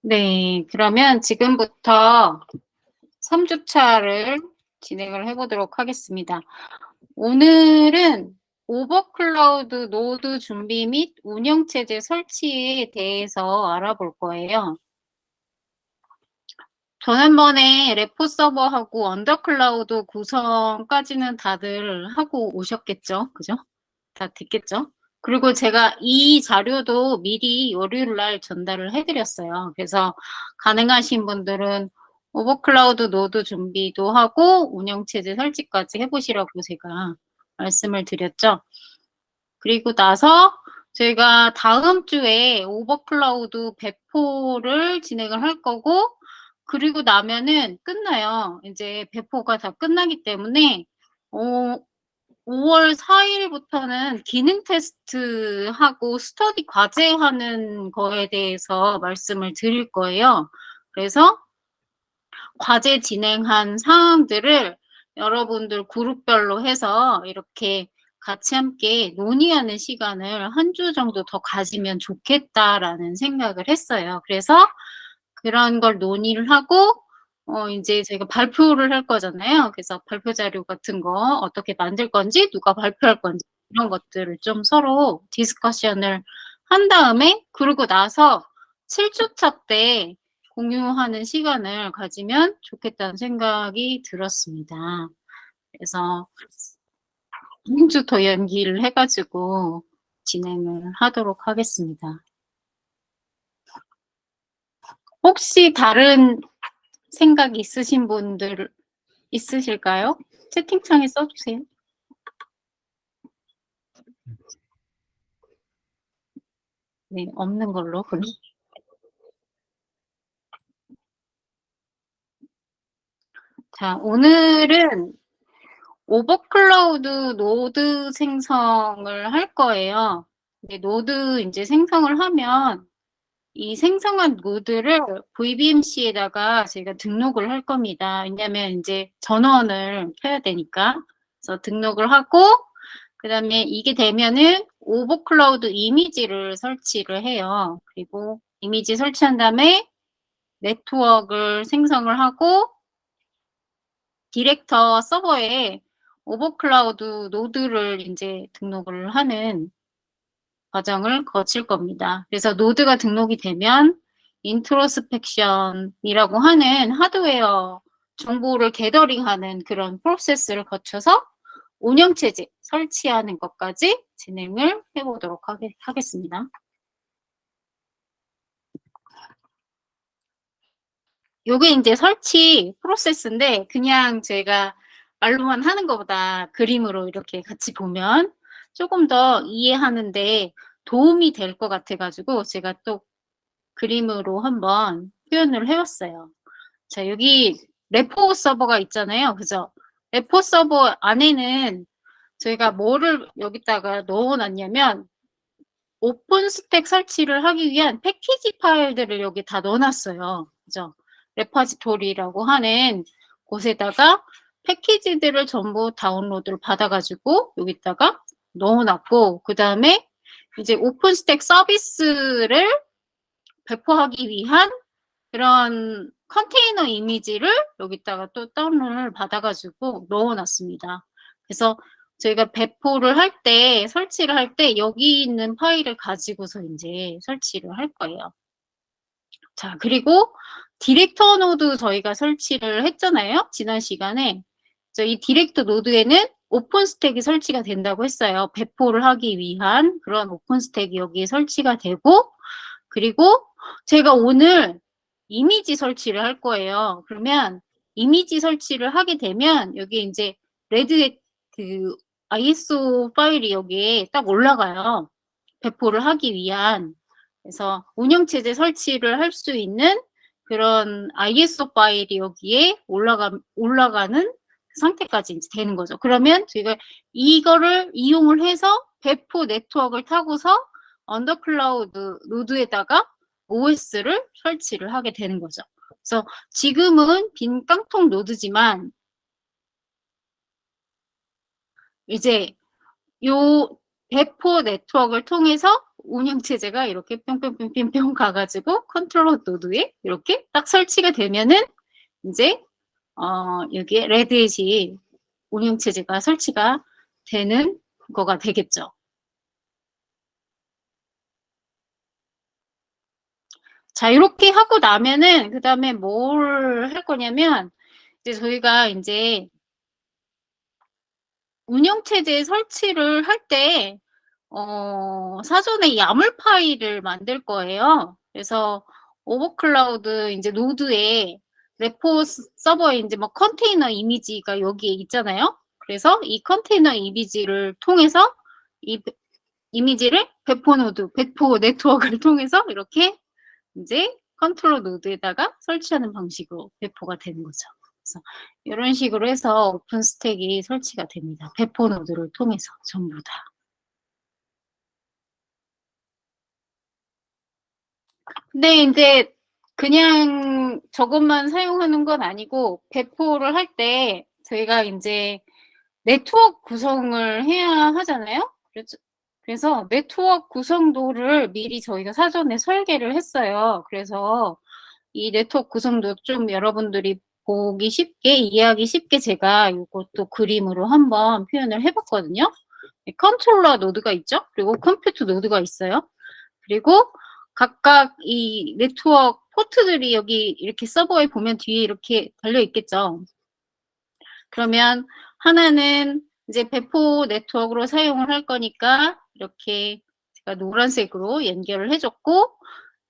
네, 그러면 지금부터 3주차를 진행을 해보도록 하겠습니다. 오늘은 오버클라우드 노드 준비 및 운영체제 설치에 대해서 알아볼 거예요. 지난번에 레포 서버하고 언더클라우드 구성까지는 다들 하고 오셨겠죠? 그죠? 다 됐겠죠? 그리고 제가 이 자료도 미리 월요일 날 전달을 해드렸어요. 그래서 가능하신 분들은 오버클라우드 노드 준비도 하고 운영체제 설치까지 해보시라고 제가 말씀을 드렸죠. 그리고 나서 저희가 다음 주에 오버클라우드 배포를 진행을 할 거고, 그리고 나면은 끝나요. 이제 배포가 다 끝나기 때문에 5월 4일부터는 기능 테스트하고 스터디 과제하는 거에 대해서 말씀을 드릴 거예요. 그래서 과제 진행한 사항들을 여러분들 그룹별로 해서 이렇게 같이 함께 논의하는 시간을 한 주 정도 더 가지면 좋겠다라는 생각을 했어요. 그래서 그런 걸 논의를 하고 이제 저희가 발표를 할 거잖아요. 그래서 발표 자료 같은 거 어떻게 만들 건지, 누가 발표할 건지 이런 것들을 좀 서로 디스커션을 한 다음에, 그러고 나서 7주차 때 공유하는 시간을 가지면 좋겠다는 생각이 들었습니다. 그래서 한 주 더 연기를 해가지고 진행을 하도록 하겠습니다. 혹시 다른 생각 있으신 분들 있으실까요? 채팅창에 써주세요. 네, 없는 걸로. 그럼. 자, 오늘은 오버클라우드 노드 생성을 할 거예요. 근데 노드 이제 생성을 하면 이 생성한 노드를 VBMC에다가 제가 등록을 할 겁니다. 왜냐면 이제 전원을 켜야 되니까. 그래서 등록을 하고, 그 다음에 이게 되면은 오버클라우드 이미지를 설치를 해요. 그리고 이미지 설치한 다음에 네트워크를 생성을 하고, 디렉터 서버에 오버클라우드 노드를 이제 등록을 하는 과정을 거칠 겁니다. 그래서 노드가 등록이 되면 인트로스펙션이라고 하는 하드웨어 정보를 게더링하는 그런 프로세스를 거쳐서 운영체제 설치하는 것까지 진행을 해보도록 하겠습니다. 요게 이제 설치 프로세스인데, 그냥 제가 말로만 하는 것보다 그림으로 이렇게 같이 보면 조금 더 이해하는데 도움이 될 것 같아가지고 제가 또 그림으로 한번 표현을 해봤어요. 자, 여기 레포 서버가 있잖아요. 그죠? 레포 서버 안에는 저희가 뭐를 여기다가 넣어놨냐면 오픈 스택 설치를 하기 위한 패키지 파일들을 여기 다 넣어놨어요. 그죠? 레파지토리라고 하는 곳에다가 패키지들을 전부 다운로드를 받아가지고 여기다가 넣어놨고, 그 다음에 이제 오픈 스택 서비스를 배포하기 위한 그런 컨테이너 이미지를 여기다가 또 다운을 받아가지고 넣어놨습니다. 그래서 저희가 배포를 할 때, 설치를 할 때 여기 있는 파일을 가지고서 이제 설치를 할 거예요. 자, 그리고 디렉터 노드 저희가 설치를 했잖아요. 지난 시간에. 이 디렉터 노드에는 오픈 스택이 설치가 된다고 했어요. 배포를 하기 위한 그런 오픈 스택이 여기에 설치가 되고, 그리고 제가 오늘 이미지 설치를 할 거예요. 그러면 이미지 설치를 하게 되면 여기 이제 레드의 그 ISO 파일이 여기에 딱 올라가요. 배포를 하기 위한. 그래서 운영체제 설치를 할 수 있는 그런 ISO 파일이 여기에 올라가는 상태까지 이제 되는 거죠. 그러면 저희가 이거를 이용을 해서 배포 네트워크를 타고서 언더클라우드 노드에다가 OS를 설치를 하게 되는 거죠. 그래서 지금은 빈 깡통 노드지만 이제 요 배포 네트워크를 통해서 운영체제가 이렇게 뿅뿅뿅뿅뿅 가가지고 컨트롤러 노드에 이렇게 딱 설치가 되면은 이제 여기에 레드햇이 운영체제가 설치가 되는 거가 되겠죠. 자, 이렇게 하고 나면은 그 다음에 뭘 할 거냐면 이제 저희가 이제 운영체제 설치를 할 때 사전에 야물 파일을 만들 거예요. 그래서 오버클라우드 이제 노드에 레포 서버에 이제 뭐 컨테이너 이미지가 여기에 있잖아요. 그래서 이 컨테이너 이미지를 통해서 이 이미지를 배포 노드, 배포 네트워크를 통해서 이렇게 이제 컨트롤 노드에다가 설치하는 방식으로 배포가 되는 거죠. 그래서 이런 식으로 해서 오픈 스택이 설치가 됩니다. 배포 노드를 통해서 전부 다. 근데 이제 그냥 저것만 사용하는 건 아니고 배포를 할 때 저희가 이제 네트워크 구성을 해야 하잖아요. 그래서 네트워크 구성도를 미리 저희가 사전에 설계를 했어요. 그래서 이 네트워크 구성도 좀 여러분들이 보기 쉽게, 이해하기 쉽게 제가 이것도 그림으로 한번 표현을 해봤거든요. 컨트롤러 노드가 있죠. 그리고 컴퓨터 노드가 있어요. 그리고 각각 이 네트워크 포트들이 여기 이렇게 서버에 보면 뒤에 이렇게 달려 있겠죠. 그러면 하나는 이제 배포 네트워크로 사용을 할 거니까 이렇게 제가 노란색으로 연결을 해줬고,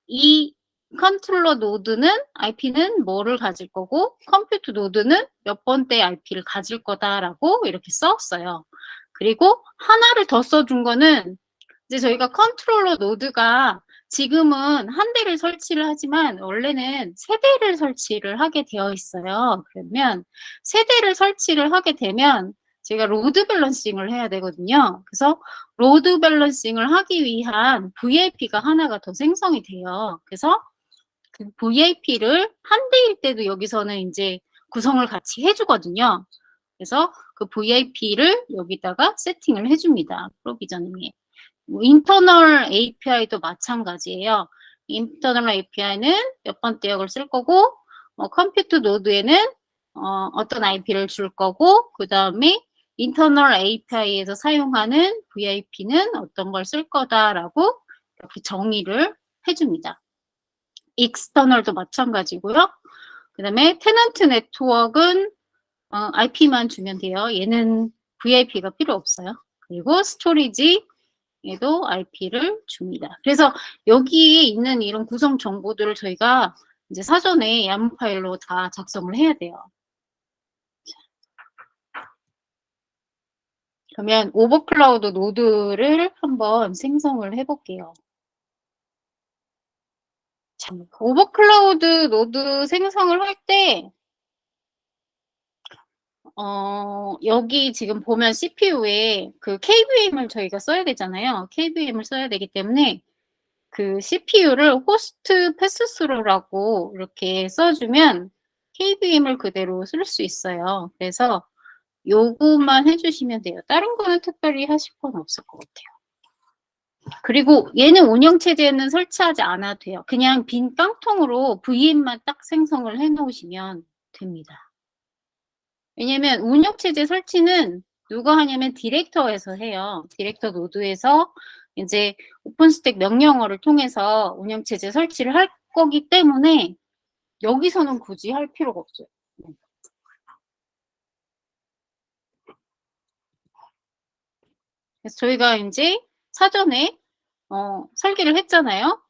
이 컨트롤러 노드는 IP는 뭐를 가질 거고 컴퓨터 노드는 몇 번째 IP를 가질 거다라고 이렇게 썼어요. 그리고 하나를 더 써준 거는 이제 저희가 컨트롤러 노드가 지금은 한 대를 설치를 하지만 원래는 세 대를 설치를 하게 되어 있어요. 그러면 세 대를 설치를 하게 되면 제가 로드 밸런싱을 해야 되거든요. 그래서 로드 밸런싱을 하기 위한 VIP가 하나가 더 생성이 돼요. 그래서 그 VIP를 한 대일 때도 여기서는 이제 구성을 같이 해주거든요. 그래서 그 VIP를 여기다가 세팅을 해줍니다. 프로비저닝에. 인터널 API도 마찬가지예요. 인터널 API는 몇 번째 역을 쓸 거고, 컴퓨터 노드에는 어떤 IP를 줄 거고, 그 다음에 인터널 API에서 사용하는 VIP는 어떤 걸 쓸 거다라고 이렇게 정의를 해줍니다. 익스터널도 마찬가지고요. 그 다음에 테넌트 네트워크는 IP만 주면 돼요. 얘는 VIP가 필요 없어요. 그리고 스토리지 에도 IP를 줍니다. 그래서 여기에 있는 이런 구성 정보들을 저희가 이제 사전에 YAML 파일로 다 작성을 해야 돼요. 그러면 오버클라우드 노드를 한번 생성을 해볼게요. 자, 오버클라우드 노드 생성을 할 때, 여기 지금 보면 CPU에 그 KVM을 저희가 써야 되잖아요. KVM을 써야 되기 때문에 그 CPU를 호스트 패스스루라고 이렇게 써주면 KVM을 그대로 쓸 수 있어요. 그래서 요것만 해주시면 돼요. 다른 거는 특별히 하실 건 없을 것 같아요. 그리고 얘는 운영체제는 설치하지 않아도 돼요. 그냥 빈 깡통으로 VM만 딱 생성을 해놓으시면 됩니다. 왜냐면 운영체제 설치는 누가 하냐면 디렉터에서 해요. 디렉터 노드에서 이제 오픈스택 명령어를 통해서 운영체제 설치를 할 거기 때문에 여기서는 굳이 할 필요가 없어요. 그래서 저희가 이제 사전에 설계를 했잖아요.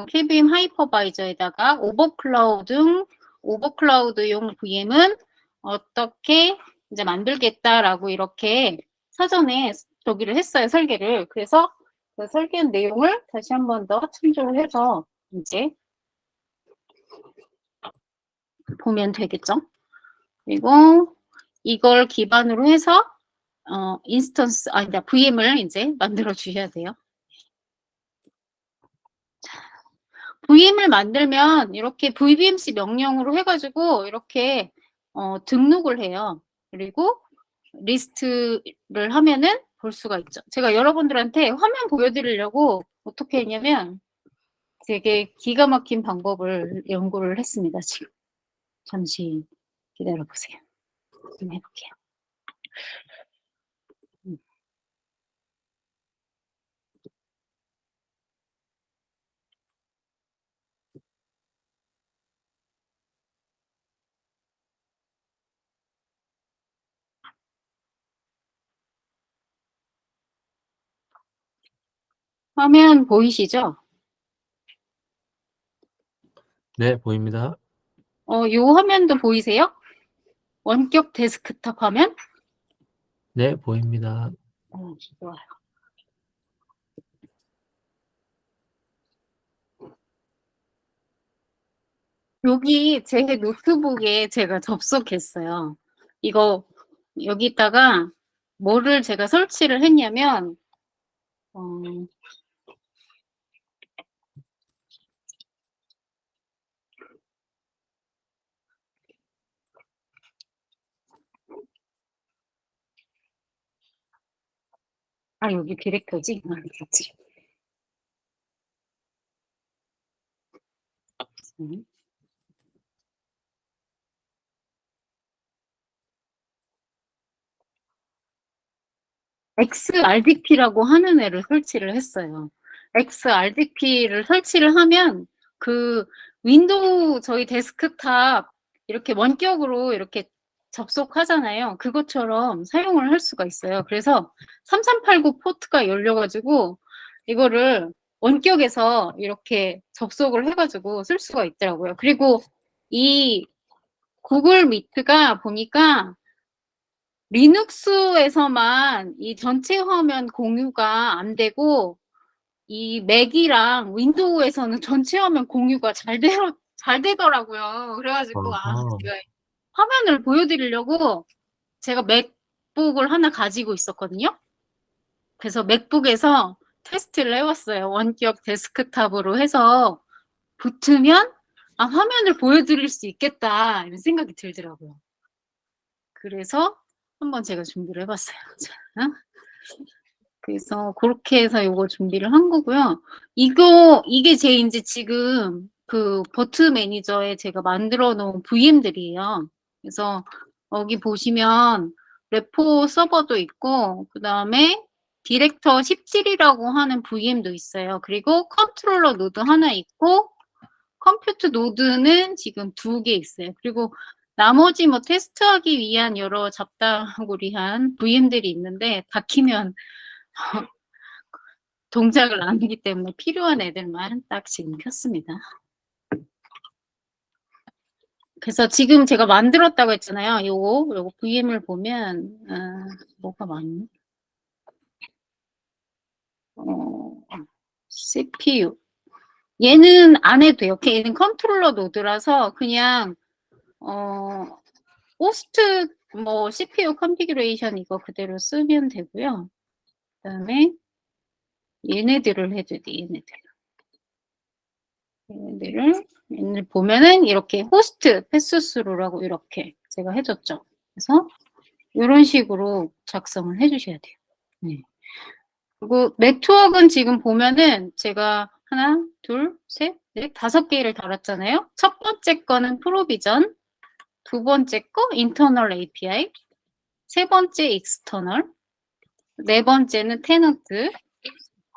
KVM 하이퍼바이저에다가 오버클라우드용 VM은 어떻게 이제 만들겠다라고 이렇게 사전에 저기를 했어요, 설계를. 그래서 그 설계한 내용을 다시 한 번 더 참조를 해서 이제 보면 되겠죠. 그리고 이걸 기반으로 해서 VM을 이제 만들어 주셔야 돼요. VM을 만들면 이렇게 VBMC 명령으로 해가지고 이렇게 등록을 해요. 그리고 리스트를 하면은 볼 수가 있죠. 제가 여러분들한테 화면 보여드리려고 어떻게 했냐면 되게 기가 막힌 방법을 연구를 했습니다. 지금 잠시 기다려 보세요. 좀 해볼게요. 화면 보이시죠? 네, 보입니다. 요 화면도 보이세요? 원격 데스크탑 화면? 네, 보입니다. 좋아요. 여기 제 노트북에 제가 접속했어요. 이거 여기다가 뭐를 제가 설치를 했냐면 여기 디렉터지? 그렇지. XRDP라고 하는 애를 설치를 했어요. XRDP를 설치를 하면 그 윈도우 저희 데스크탑 이렇게 원격으로 이렇게 접속하잖아요. 그것처럼 사용을 할 수가 있어요. 그래서 3389 포트가 열려가지고 이거를 원격에서 이렇게 접속을 해가지고 쓸 수가 있더라고요. 그리고 이 구글 미트가 보니까 리눅스에서만 이 전체 화면 공유가 안 되고 이 맥이랑 윈도우에서는 전체 화면 공유가 잘 되더라고요. 그래가지고 제가 화면을 보여드리려고 제가 맥북을 하나 가지고 있었거든요. 그래서 맥북에서 테스트를 해봤어요. 원격 데스크탑으로 해서 붙으면 화면을 보여드릴 수 있겠다 이런 생각이 들더라고요. 그래서 한번 제가 준비를 해봤어요. 자, 그래서 그렇게 해서 이거 준비를 한 거고요. 이게 제 이제 지금 그 버트 매니저에 제가 만들어 놓은 VM들이에요. 그래서 여기 보시면 레포 서버도 있고 그 다음에 디렉터 17이라고 하는 VM도 있어요. 그리고 컨트롤러 노드 하나 있고 컴퓨터 노드는 지금 2개 있어요. 그리고 나머지 뭐 테스트하기 위한 여러 잡다구리한 VM들이 있는데 다 키면 동작을 안 하기 때문에 필요한 애들만 딱 지금 켰습니다. 그래서 지금 제가 만들었다고 했잖아요. 요거 VM을 보면 뭐가 많니? CPU 얘는 안 해도 돼요. 얘는 컨트롤러 노드라서 그냥 호스트 뭐 CPU 컨피규레이션 이거 그대로 쓰면 되고요. 그다음에 얘네들을 해도 돼. 얘네들 보면은 이렇게 호스트 패스스루라고 이렇게 제가 해줬죠. 그래서 이런 식으로 작성을 해주셔야 돼요. 네. 그리고 네트워크는 지금 보면은 제가 하나, 둘, 셋, 넷, 5개를 달았잖아요. 첫 번째 거는 프로비전, 두 번째 거 인터널 API, 세 번째 익스터널, 네 번째는 테넌트,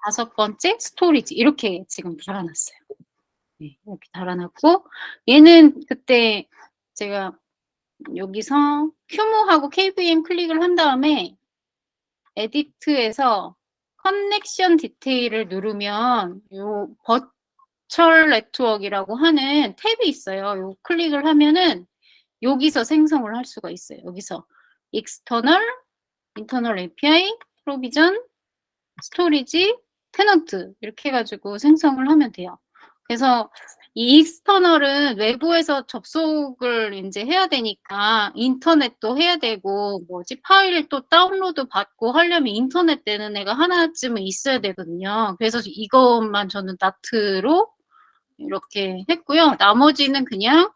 5번째 스토리지 이렇게 지금 달아놨어요. 네, 이렇게 달아놨고 얘는 그때 제가 여기서 큐모하고 KVM 클릭을 한 다음에 에디트에서 커넥션 디테일을 누르면 요 버추얼 네트워크라고 하는 탭이 있어요. 요 클릭을 하면은 여기서 생성을 할 수가 있어요. 여기서 익스터널, 인터널 API, 프로비전, 스토리지, 테넌트 이렇게 해가지고 생성을 하면 돼요. 그래서 이 익스터널은 외부에서 접속을 이제 해야 되니까 인터넷도 해야 되고 뭐지 파일을 또 다운로드 받고 하려면 인터넷 되는 애가 하나쯤은 있어야 되거든요. 그래서 이것만 저는 나트로 이렇게 했고요. 나머지는 그냥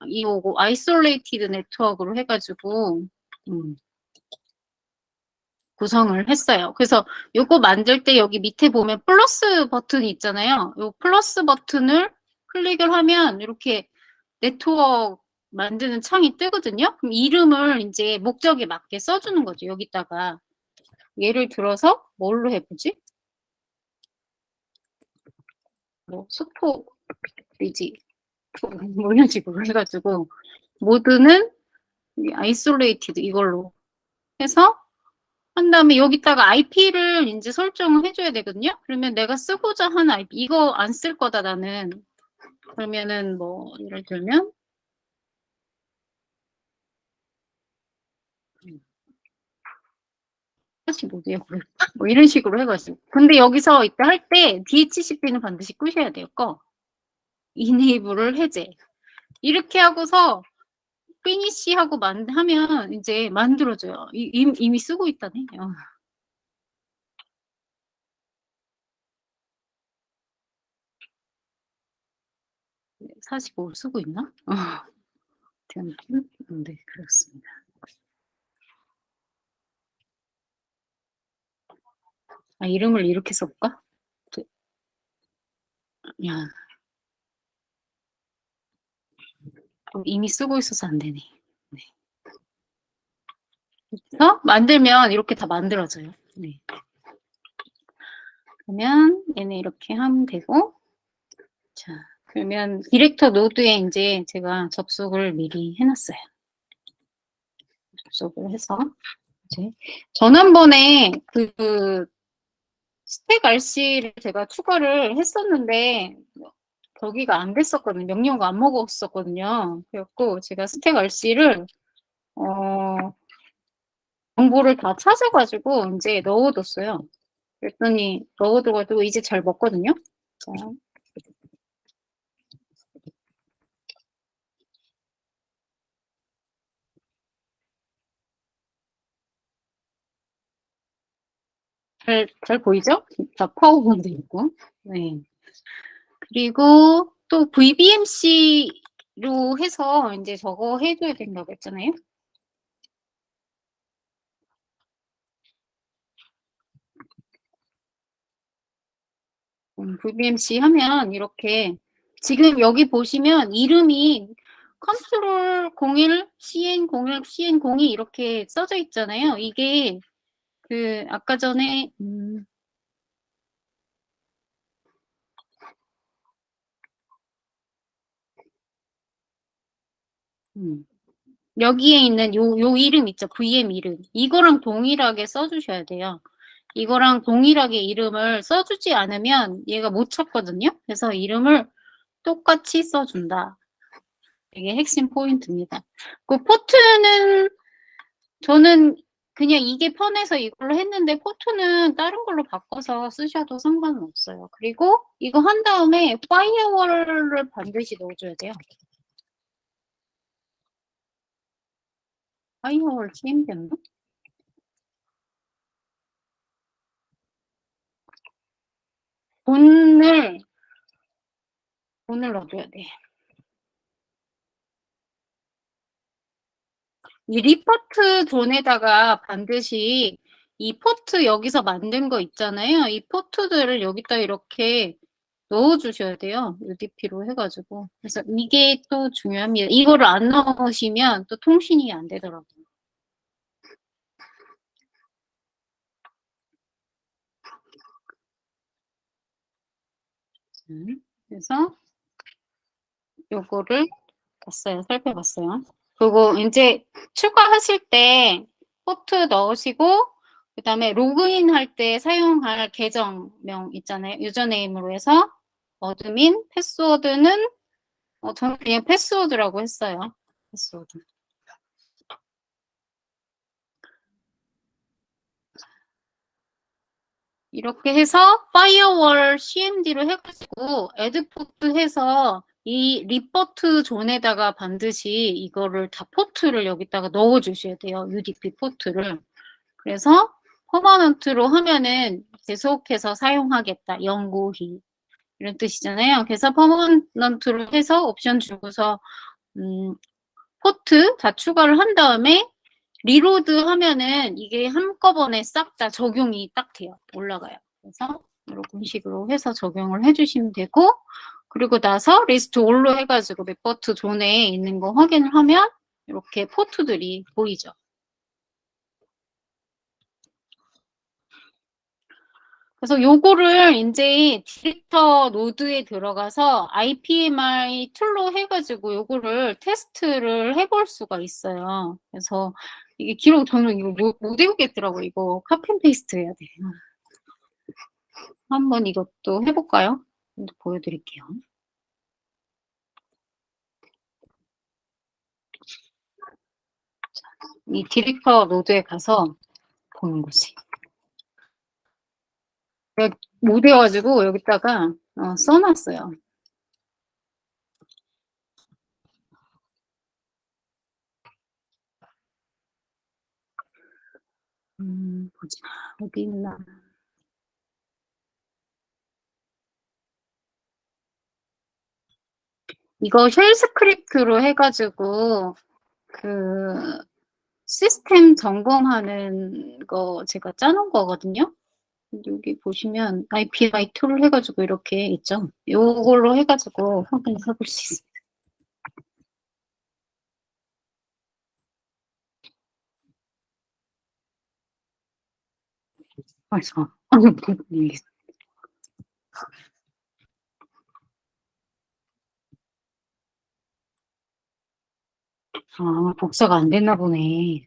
이거고 아이솔레이티드 네트워크로 해가지고 구성을 했어요. 그래서 요거 만들 때 여기 밑에 보면 플러스 버튼이 있잖아요. 요 플러스 버튼을 클릭을 하면 이렇게 네트워크 만드는 창이 뜨거든요. 그럼 이름을 이제 목적에 맞게 써주는 거죠. 여기다가 예를 들어서 뭘로 해보지? 뭐 스토리지 뭐 이런 식으로 해가지고 모드는 아이솔레이티드 이걸로 해서 한 다음에 여기다가 IP를 이제 설정을 해줘야 되거든요. 그러면 내가 쓰고자 하는 IP 이거 안 쓸 거다 나는. 그러면은 뭐 예를 들면 다시 모드에 뭐 이런 식으로 해가지고. 근데 여기서 이때 할 때 DHCP는 반드시 끄셔야 돼요. 꺼. 이네이블을 해제. 이렇게 하고서 피니시 하고 하면 이제 만들어져요. 이미 쓰고 있다네. 45 쓰고 있나? 네, 그렇습니다. 아, 이름을 이렇게 써볼까? 야, 이미 쓰고 있어서 안 되네. 네. 그래서 만들면 이렇게 다 만들어져요. 네. 그러면 얘는 이렇게 하면 되고, 자, 그러면 디렉터 노드에 이제 제가 접속을 미리 해놨어요. 접속을 해서 이제 전환번에 그 스택 RC를 제가 추가를 했었는데 거기가 안 됐었거든요. 명령어가 안 먹었었거든요. 그래갖고 제가 스택 RC를 정보를 다 찾아가지고 이제 넣어뒀어요. 그랬더니 넣어둬가지고 이제 잘 먹거든요. 자, 잘 보이죠? 다 파워본도 있고. 네. 그리고 또 VBMC로 해서 이제 저거 해줘야 된다고 했잖아요. VBMC 하면 이렇게 지금 여기 보시면 이름이 컨트롤 01, CN01, CN02 이렇게 써져 있잖아요. 이게 그 아까 전에 여기에 있는 요 이름 있죠. VM 이름. 이거랑 동일하게 써주셔야 돼요. 이거랑 동일하게 이름을 써주지 않으면 얘가 못 찾거든요. 그래서 이름을 똑같이 써준다. 이게 핵심 포인트입니다. 그 포트는 저는 그냥 이게 편해서 이걸로 했는데 포트는 다른 걸로 바꿔서 쓰셔도 상관은 없어요. 그리고 이거 한 다음에 파이어월을 반드시 넣어줘야 돼요. 파이어월 CMD였나? 돈을 넣어줘야 돼. 이 리포트 존에다가 반드시 이 포트 여기서 만든 거 있잖아요. 이 포트들을 여기다 이렇게 넣어주셔야 돼요. UDP로 해가지고. 그래서 이게 또 중요합니다. 이거를 안 넣으시면 또 통신이 안 되더라고요. 그래서 요거를 살펴봤어요. 그리고 이제 추가하실 때 포트 넣으시고 그 다음에 로그인 할 때 사용할 계정명 있잖아요. 유저네임으로 해서 어드민, 패스워드는 저는 그냥 패스워드라고 했어요. 패스워드. 이렇게 해서 파이어월 CMD로 해가지고 애드포트 해서 이 리포트 존에다가 반드시 이거를 다 포트를 여기다가 넣어주셔야 돼요. UDP 포트를. 그래서 퍼머넌트로 하면은 계속해서 사용하겠다. 영구히. 이런 뜻이잖아요. 그래서 퍼머넌트로 해서 옵션 주고서 포트 다 추가를 한 다음에 리로드 하면은 이게 한꺼번에 싹 다 적용이 딱 돼요. 올라가요. 그래서 이런 식으로 해서 적용을 해주시면 되고, 그리고 나서 리스트 올로 해가지고 맥버트 존에 있는 거 확인을 하면 이렇게 포트들이 보이죠. 그래서 요거를 이제 디렉터 노드에 들어가서 IPMI 툴로 해가지고 요거를 테스트를 해볼 수가 있어요. 그래서 이게 기록 저는 이거 못 외우겠더라고요. 이거 카피 앤 페이스트 해야 돼요. 한번 이것도 해볼까요? 보여드릴게요. 이 디렉터 노드에 가서 보는 거지. 못 외워가지고 여기다가 써놨어요. 보자. 어디 있나. 이거 쉘 스크립트로 해가지고 그 시스템 점검하는 거 제가 짜놓은 거거든요. 여기 보시면 IPI 툴을 해가지고 이렇게 있죠. 요걸로 해가지고 확인해 볼 수 있어요. 그래서 복사가 안 됐나 보네.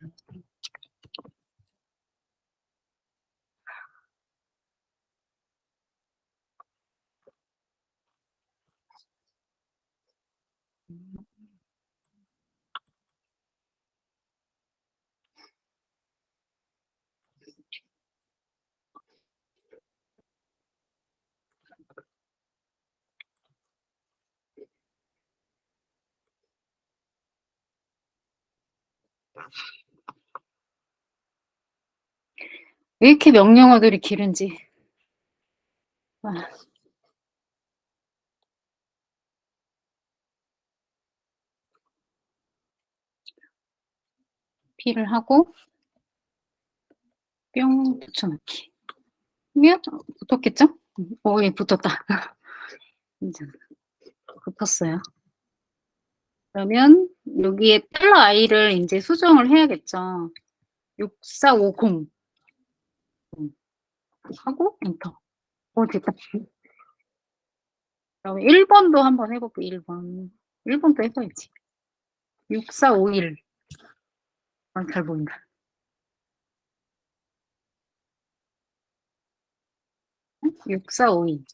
왜 이렇게 명령어들이 길은지. P를 하고 뿅 붙여넣기. 그러면 붙었겠죠? 예, 붙었다. 이제 붙었어요. 그러면 여기에 $i를 이제 수정을 해야겠죠. 6450 하고 엔터. 됐다. 그다음에 1번도 한번 해볼게요. 1번. 1번도 해봐야지. 6451. 잘 보인다. 6452.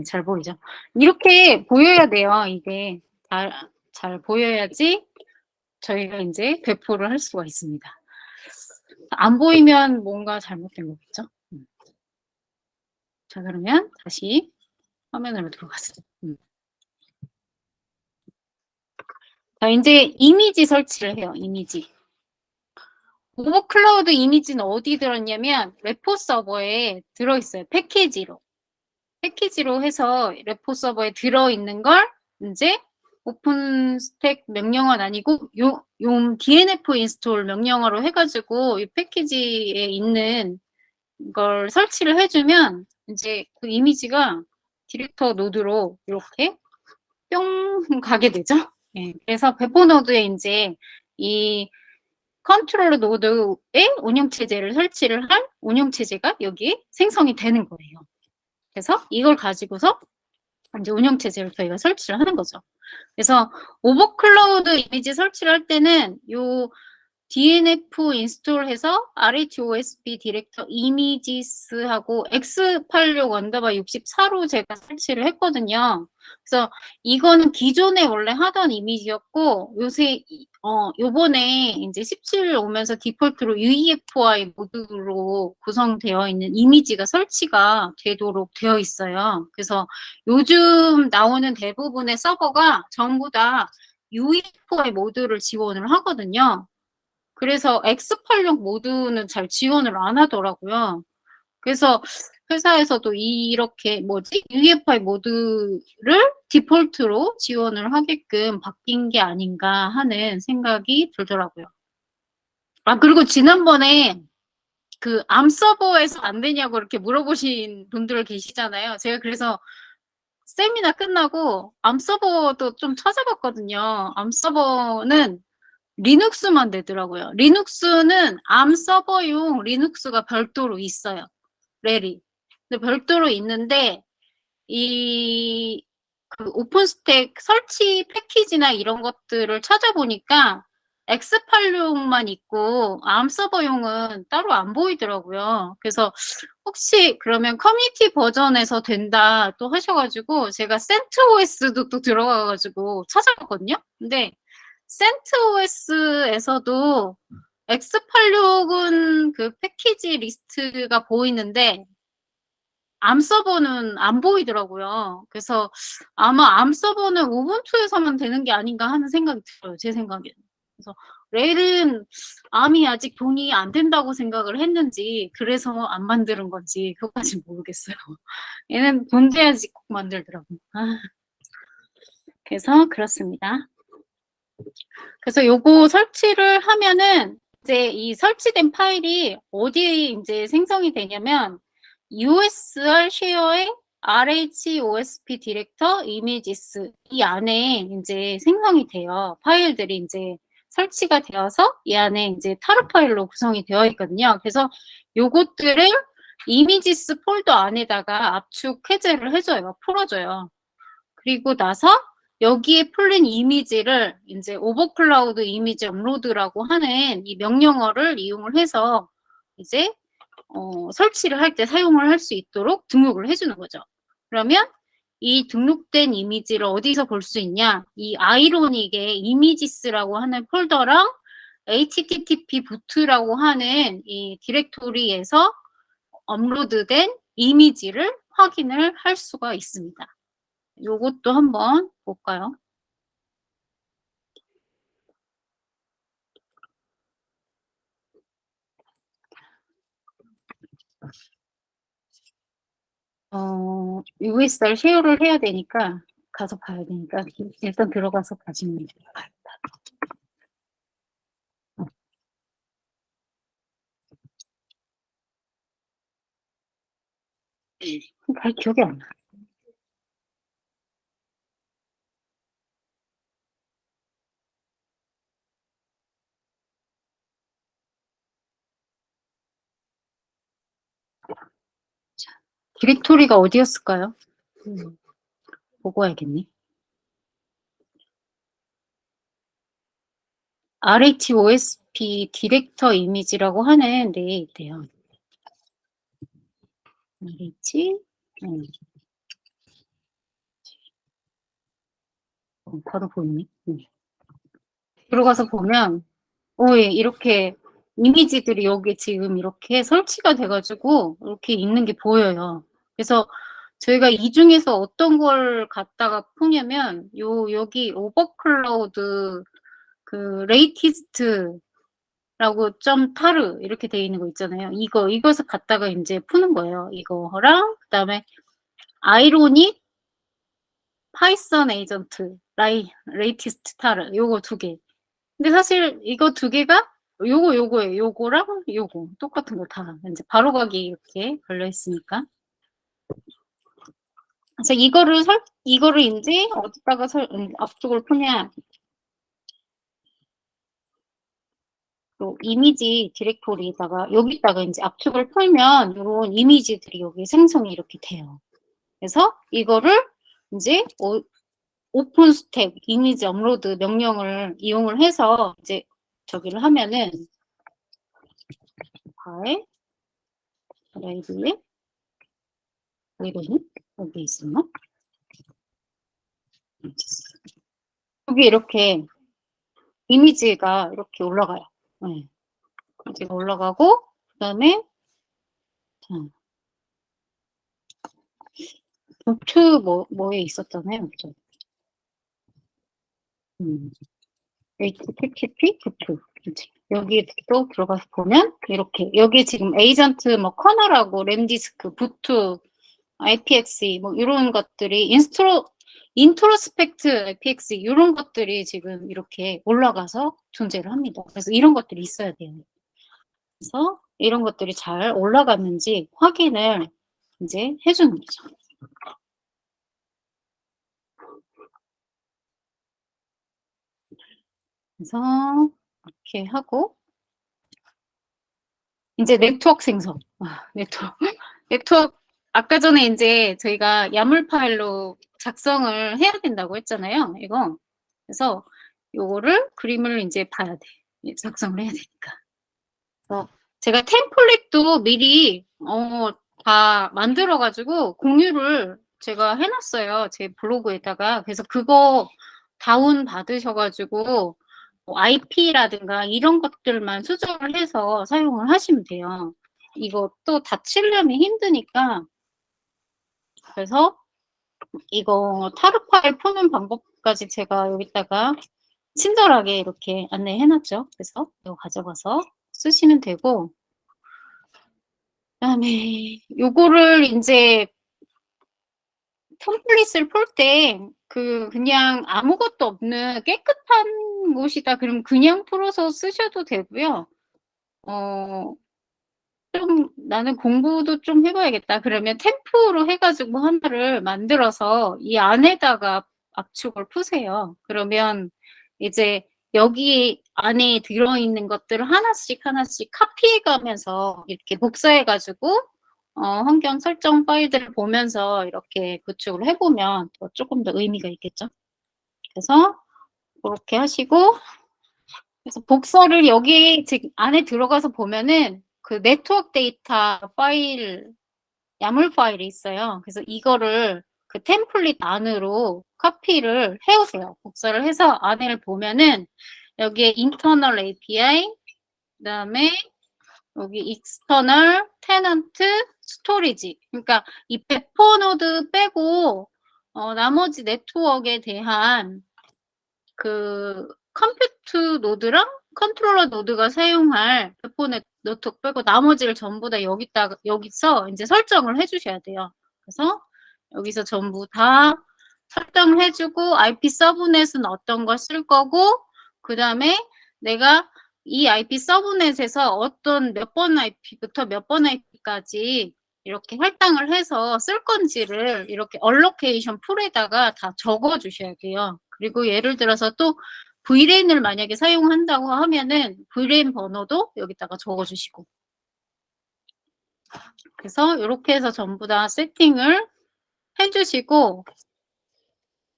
잘 보이죠? 이렇게 보여야 돼요. 이게 잘 보여야지 저희가 이제 배포를 할 수가 있습니다. 안 보이면 뭔가 잘못된 거겠죠? 자, 그러면 다시 화면으로 들어가서. 자, 이제 이미지 설치를 해요. 이미지. 오버클라우드 이미지는 어디 들었냐면 레포 서버에 들어있어요. 패키지로. 패키지로 해서 레포 서버에 들어있는 걸 이제 오픈 스택 명령어는 아니고 요 DNF 인스톨 명령어로 해가지고 이 패키지에 있는 걸 설치를 해주면 이제 그 이미지가 디렉터 노드로 이렇게 뿅 가게 되죠. 네, 그래서 배포 노드에 이제 이 컨트롤러 노드에 운영체제를 설치를 한 운영체제가 여기 생성이 되는 거예요. 그래서 이걸 가지고서 이제 운영체제를 저희가 설치를 하는 거죠. 그래서 오버클라우드 이미지 설치를 할 때는 요 DNF 인스톨해서 RHOSP 디렉터 이미지스하고 X86 언더바 64로 제가 설치를 했거든요. 그래서 이거는 기존에 원래 하던 이미지였고 요새 요번에 이제 17 오면서 디폴트로 UEFI 모드로 구성되어 있는 이미지가 설치가 되도록 되어 있어요. 그래서 요즘 나오는 대부분의 서버가 전부 다 UEFI 모드를 지원을 하거든요. 그래서 X86 모드는 잘 지원을 안 하더라고요. 그래서 회사에서도 이렇게 UEFI 모드를 디폴트로 지원을 하게끔 바뀐 게 아닌가 하는 생각이 들더라고요. 그리고 지난번에 그 암 서버에서 안 되냐고 이렇게 물어보신 분들 계시잖아요. 제가 그래서 세미나 끝나고 암 서버도 좀 찾아봤거든요. 암 서버는 리눅스만 되더라고요. 리눅스는 암 서버용 리눅스가 별도로 있어요. 렐이. 근데 별도로 있는데 이 그 오픈스택 설치 패키지나 이런 것들을 찾아보니까 X86만 있고 암 서버용은 따로 안 보이더라고요. 그래서 혹시 그러면 커뮤니티 버전에서 된다 또 하셔가지고 제가 CentOS도 또 들어가가지고 찾아봤거든요. 근데 CentOS에서도 X86은 그 패키지 리스트가 보이는데 암 서버는 안 보이더라고요. 그래서 아마 암 서버는 우분투에서만 되는 게 아닌가 하는 생각이 들어요. 제 생각에는. 그래서 렐은 암이 아직 동의 안 된다고 생각을 했는지 그래서 안 만드는 건지 그것까지 모르겠어요. 얘는 돈 돼야지 꼭 만들더라고요. 그래서 그렇습니다. 그래서 요거 설치를 하면은 이제 이 설치된 파일이 어디에 이제 생성이 되냐면 USR 쉐어의 RHOSP 디렉터 이미지스 이 안에 이제 생성이 돼요. 파일들이 이제 설치가 되어서 이 안에 이제 타르 파일로 구성이 되어 있거든요. 그래서 요것들을 이미지스 폴더 안에다가 압축 해제를 해줘요. 풀어줘요. 그리고 나서 여기에 풀린 이미지를 이제 오버클라우드 이미지 업로드라고 하는 이 명령어를 이용을 해서 이제 설치를 할 때 사용을 할 수 있도록 등록을 해주는 거죠. 그러면 이 등록된 이미지를 어디서 볼 수 있냐? 이 아이로닉의 이미지스라고 하는 폴더랑 http 부트라고 하는 이 디렉토리에서 업로드된 이미지를 확인을 할 수가 있습니다. 요것도 한번 볼까요? USR 쉐어를 해야 되니까 가서 봐야 되니까 일단 들어가서 봐주면 돼요. 잘 기억이 안 나. 디렉토리가 어디였을까요? 보고 와야겠네. RHOSP 디렉터 이미지라고 하는 데에 있대요. RH, 바로 보이네. 들어가서 보면, 예, 이렇게 이미지들이 여기 지금 이렇게 설치가 돼가지고 이렇게 있는 게 보여요. 그래서 저희가 이 중에서 어떤 걸 갖다가 푸냐면 여기 오버클라우드 그 레이티스트라고 점 타르 이렇게 돼 있는 거 있잖아요. 이것을 갖다가 이제 푸는 거예요. 이거랑 그다음에 아이로닉 파이썬 에이전트 레이티스트 타르 요거 두 개. 근데 사실 이거 두 개가 요거예요. 요거랑 요거 똑같은 거 다 이제 바로가기 이렇게 걸려 있으니까. 그래서 이거를 이제 어디다가 앞쪽을 푸냐? 또 이미지 디렉토리에다가 여기다가 이제 압축을 풀면 이런 이미지들이 여기 생성이 이렇게 돼요. 그래서 이거를 이제 오픈 스택 이미지 업로드 명령을 이용을 해서 이제 저기를 하면은 파일 라이브에 여기 있었나? 여기 이렇게 이미지가 이렇게 올라가요. 네. 이미지가 올라가고 그다음에 부트 뭐에 있었잖아요. 그죠? HTTP 부트. 여기 또 들어가서 보면 이렇게 여기 지금 에이전트 뭐 커널하고 램디스크 부트 IPX 뭐 이런 것들이 인트로스펙트 IPX 이런 것들이 지금 이렇게 올라가서 존재를 합니다. 그래서 이런 것들이 있어야 돼요. 그래서 이런 것들이 잘 올라갔는지 확인을 이제 해주는 거죠. 그래서 이렇게 하고 이제 네트워크 생성. 네트워크 아까 전에 이제 저희가 야물 파일로 작성을 해야 된다고 했잖아요. 이거. 그래서 요거를 그림을 이제 봐야 돼. 작성을 해야 되니까. 그래서 제가 템플릿도 미리 다 만들어 가지고 공유를 제가 해놨어요. 제 블로그에다가. 그래서 그거 다운 받으셔 가지고 IP라든가 이런 것들만 수정을 해서 사용을 하시면 돼요. 이거 또 닫히려면 힘드니까. 그래서 이거 타르 파일 푸는 방법까지 제가 여기다가 친절하게 이렇게 안내해 놨죠. 그래서 이거 가져가서 쓰시면 되고, 그다음에 요거를 이제 템플릿을 풀 때 그냥 아무것도 없는 깨끗한 곳이다 그러면 그냥 풀어서 쓰셔도 되고요. 좀 나는 공부도 좀 해봐야겠다. 그러면 템프로 해가지고 하나를 만들어서 이 안에다가 압축을 푸세요. 그러면 이제 여기 안에 들어있는 것들을 하나씩 하나씩 카피해가면서 이렇게 복사해가지고 환경 설정 파일들을 보면서 이렇게 구축을 해보면 더 조금 더 의미가 있겠죠. 그래서 그렇게 하시고, 그래서 복사를 여기 지금 안에 들어가서 보면은 그 네트워크 데이터 파일, 야물 파일이 있어요. 그래서 이거를 그 템플릿 안으로 카피를 해오세요. 복사를 해서 안에를 보면은 여기에 internal API, 그다음에 여기 external tenant storage. 그러니까 이 배포 노드 빼고 나머지 네트워크에 대한 그 컴퓨트 노드랑 컨트롤러 노드가 사용할 배포 네트워크 빼고 나머지를 전부 다 여기서 이제 설정을 해주셔야 돼요. 그래서 여기서 전부 다 설정을 해주고 IP 서브넷은 어떤 걸 쓸 거고, 그 다음에 내가 이 IP 서브넷에서 어떤 몇 번 IP부터 몇 번 IP까지 이렇게 할당을 해서 쓸 건지를 이렇게 얼로케이션 풀에다가 다 적어 주셔야 돼요. 그리고 예를 들어서 또 VLAN을 만약에 사용한다고 하면은 VLAN 번호도 여기다가 적어 주시고. 그래서 이렇게 해서 전부 다 세팅을 해주시고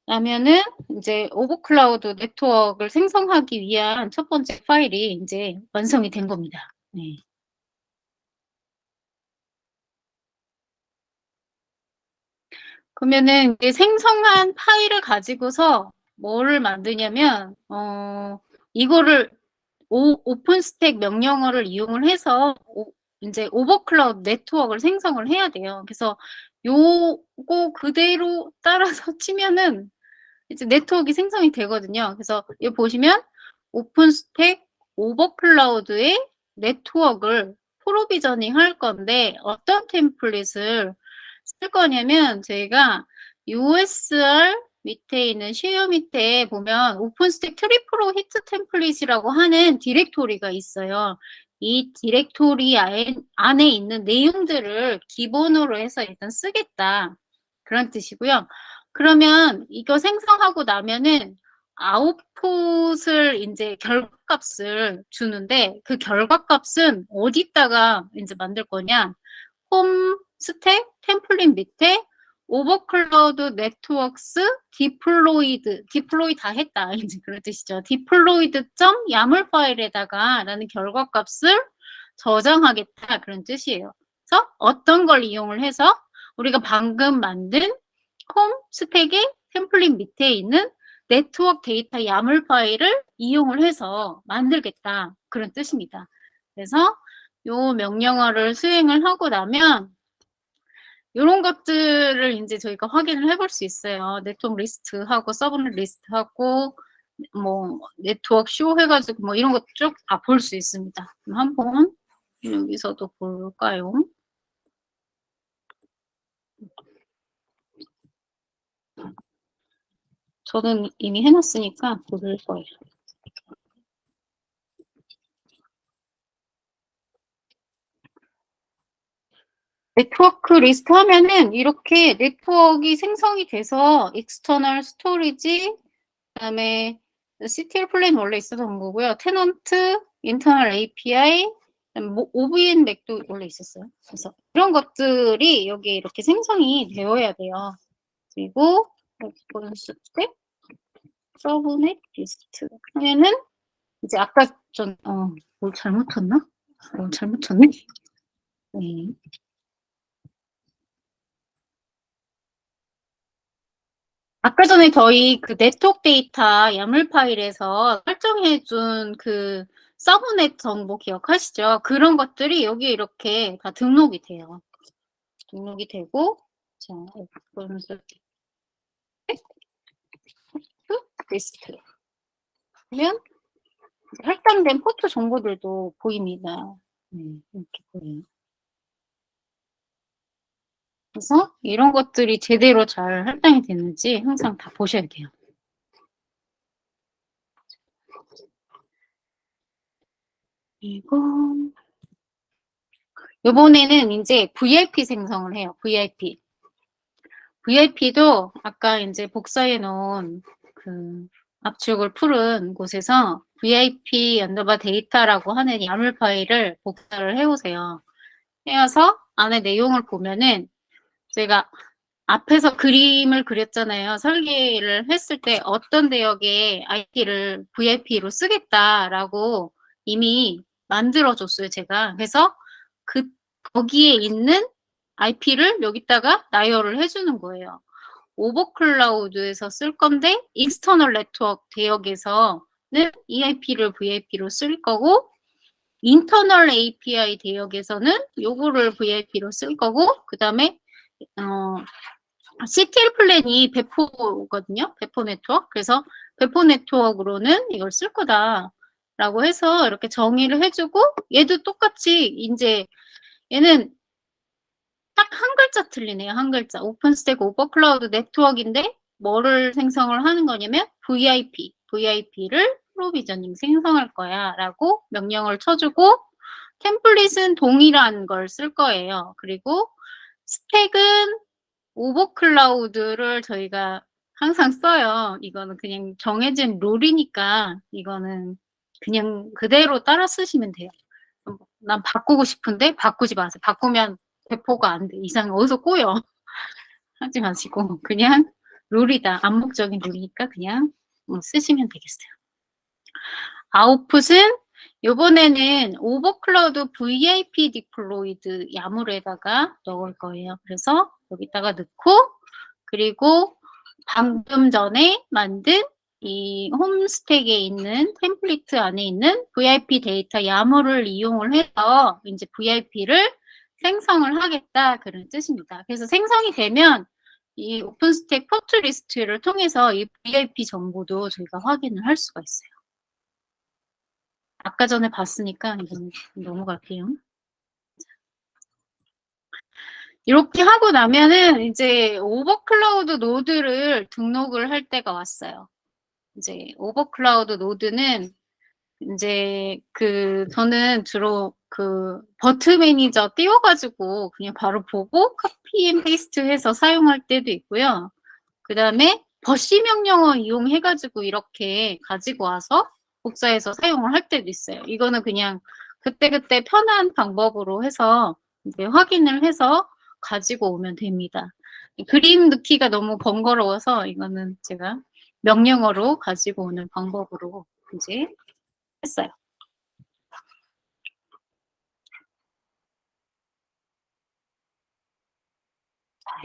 나면은 이제 오버클라우드 네트워크를 생성하기 위한 첫 번째 파일이 이제 완성이 된 겁니다. 네. 그러면은 이제 생성한 파일을 가지고서 뭐를 만드냐면 이거를 오픈스택 명령어를 이용을 해서 이제 오버클라우드 네트워크를 생성을 해야 돼요. 그래서 요거 그대로 따라서 치면은 이제 네트워크가 생성이 되거든요. 그래서 여기 보시면 오픈스택 오버클라우드의 네트워크를 프로비저닝 할 건데 어떤 템플릿을 쓸 거냐면 저희가 USR 밑에 있는 쉐어 밑에 보면 오픈스택 트리프로 히트 템플릿이라고 하는 디렉토리가 있어요. 이 디렉토리 안에 있는 내용들을 기본으로 해서 일단 쓰겠다. 그런 뜻이고요. 그러면 이거 생성하고 나면은 아웃풋을 이제 결과값을 주는데 그 결과값은 어디다가 이제 만들 거냐? 홈 스택 템플릿 밑에 오버클라우드 네트워크스 디플로이 다 했다 이제 그런 뜻이죠. 디플로이드 점 야물 파일에다가 라는 결과값을 저장하겠다 그런 뜻이에요. 그래서 어떤 걸 이용을 해서 우리가 방금 만든 홈 스택의 템플릿 밑에 있는 네트워크 데이터 야물 파일을 이용을 해서 만들겠다 그런 뜻입니다. 그래서 요 명령어를 수행을 하고 나면 이런 것들을 이제 저희가 확인을 해볼 수 있어요. 네트워크 리스트하고 서브넷 리스트하고 뭐 네트워크 쇼 해가지고 뭐 이런 것 쭉 다 볼 수 있습니다. 그럼 한번 여기서도 볼까요? 저는 이미 해놨으니까 볼 거예요. 네트워크 리스트 하면은 이렇게 네트워크가 생성이 돼서 external 스토리지, 그다음에 CTL 플레인 원래 있었던 거고요. 테넌트, 인터널 API, OVN 맥도 원래 있었어요. 그래서 이런 것들이 여기에 이렇게 생성이 되어야 돼요. 그리고 이거는 스텝 서브넷 리스트 하면은 이제 아까 뭘 잘못 쳤나? 잘못 쳤네. 네. 아까 전에 저희 그 네트워크 데이터 야물 파일에서 설정해준 그 서브넷 정보 기억하시죠? 그런 것들이 여기 이렇게 다 등록이 돼요. 등록이 되고, 자, 리스트 그러면 할당된 포트 정보들도 보입니다. 이렇게 보여요. 그래서 이런 것들이 제대로 잘 할당이 됐는지 항상 다 보셔야 돼요. 그리고 이번에는 이제 VIP 생성을 해요. VIP. VIP도 아까 이제 복사해 놓은 그 압축을 풀은 곳에서 VIP 언더바 데이터라고 하는 야물 파일을 복사를 해오세요. 해와서 안에 내용을 보면은 제가 앞에서 그림을 그렸잖아요. 설계를 했을 때 어떤 대역에 IP를 VIP로 쓰겠다라고 이미 만들어줬어요, 제가. 그래서 거기에 있는 IP를 여기다가 나열을 해주는 거예요. 오버클라우드에서 쓸 건데 익스터널 네트워크 대역에서는 EIP를 VIP로 쓸 거고 인터널 API 대역에서는 요거를 VIP로 쓸 거고 그 다음에 CTL 플랜이 배포거든요. 배포 네트워크. 그래서 배포 네트워크로는 이걸 쓸 거다라고 해서 이렇게 정의를 해주고 얘도 똑같이 이제 얘는 딱 한 글자 틀리네요. 한 글자. 오픈스택 오버클라우드 네트워크인데 뭐를 생성을 하는 거냐면 VIP를 프로비저닝 생성할 거야 라고 명령을 쳐주고 템플릿은 동일한 걸 쓸 거예요. 그리고 스택은 오버클라우드를 저희가 항상 써요. 이거는 그냥 정해진 룰이니까 이거는 그냥 그대로 따라 쓰시면 돼요. 난 바꾸고 싶은데 바꾸지 마세요. 바꾸면 배포가 안 돼. 이상 어디서 꼬여. 하지 마시고 그냥 룰이다. 암묵적인 룰이니까 그냥 쓰시면 되겠어요. 아웃풋은 이번에는 오버클라우드 VIP 디플로이드 야물에다가 넣을 거예요. 그래서 여기다가 넣고 그리고 방금 전에 만든 이 홈스택에 있는 템플릿 안에 있는 VIP 데이터 야물을 이용을 해서 이제 VIP를 생성을 하겠다 그런 뜻입니다. 그래서 생성이 되면 이 오픈스택 포트 리스트를 통해서 이 VIP 정보도 저희가 확인을 할 수가 있어요. 아까 전에 봤으니까 이건 넘어갈게요. 이렇게 하고 나면은 이제 오버클라우드 노드를 등록을 할 때가 왔어요. 이제 오버클라우드 노드는 이제 저는 주로 버트 매니저 띄워가지고 그냥 바로 보고 카피 앤 페이스트 해서 사용할 때도 있고요. 그 다음에 버시 명령어 이용해가지고 이렇게 가지고 와서 복사해서 사용을 할 때도 있어요. 이거는 그냥 그때그때 편한 방법으로 해서 이제 확인을 해서 가지고 오면 됩니다. 그림 넣기가 너무 번거로워서 이거는 제가 명령어로 가지고 오는 방법으로 이제 했어요.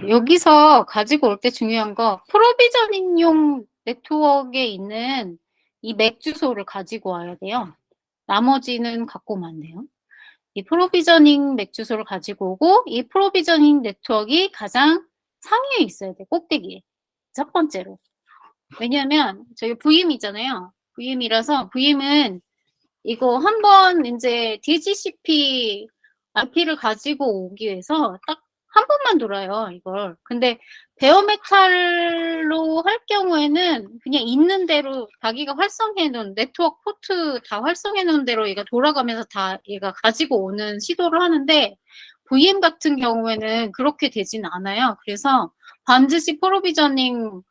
여기서 가지고 올 때 중요한 거 프로비저닝용 네트워크에 있는 이 맥 주소를 가지고 와야 돼요. 나머지는 갖고 오면 안 돼요. 이 프로비저닝 맥 주소를 가지고 오고 이 프로비저닝 네트워크가 가장 상위에 있어야 돼. 꼭대기에. 첫 번째로. 왜냐하면 저희 VM이잖아요. VM이라서 VM은 이거 한번 이제 DHCP IP를 가지고 오기 위해서 딱 한 번만 돌아요, 이걸. 근데 베어메탈로 할 경우에는 그냥 있는 대로 자기가 활성해 놓은 네트워크 포트 다 활성해 놓은 대로 얘가 돌아가면서 다 얘가 가지고 오는 시도를 하는데 VM 같은 경우에는 그렇게 되진 않아요. 그래서 반드시 프로비저닝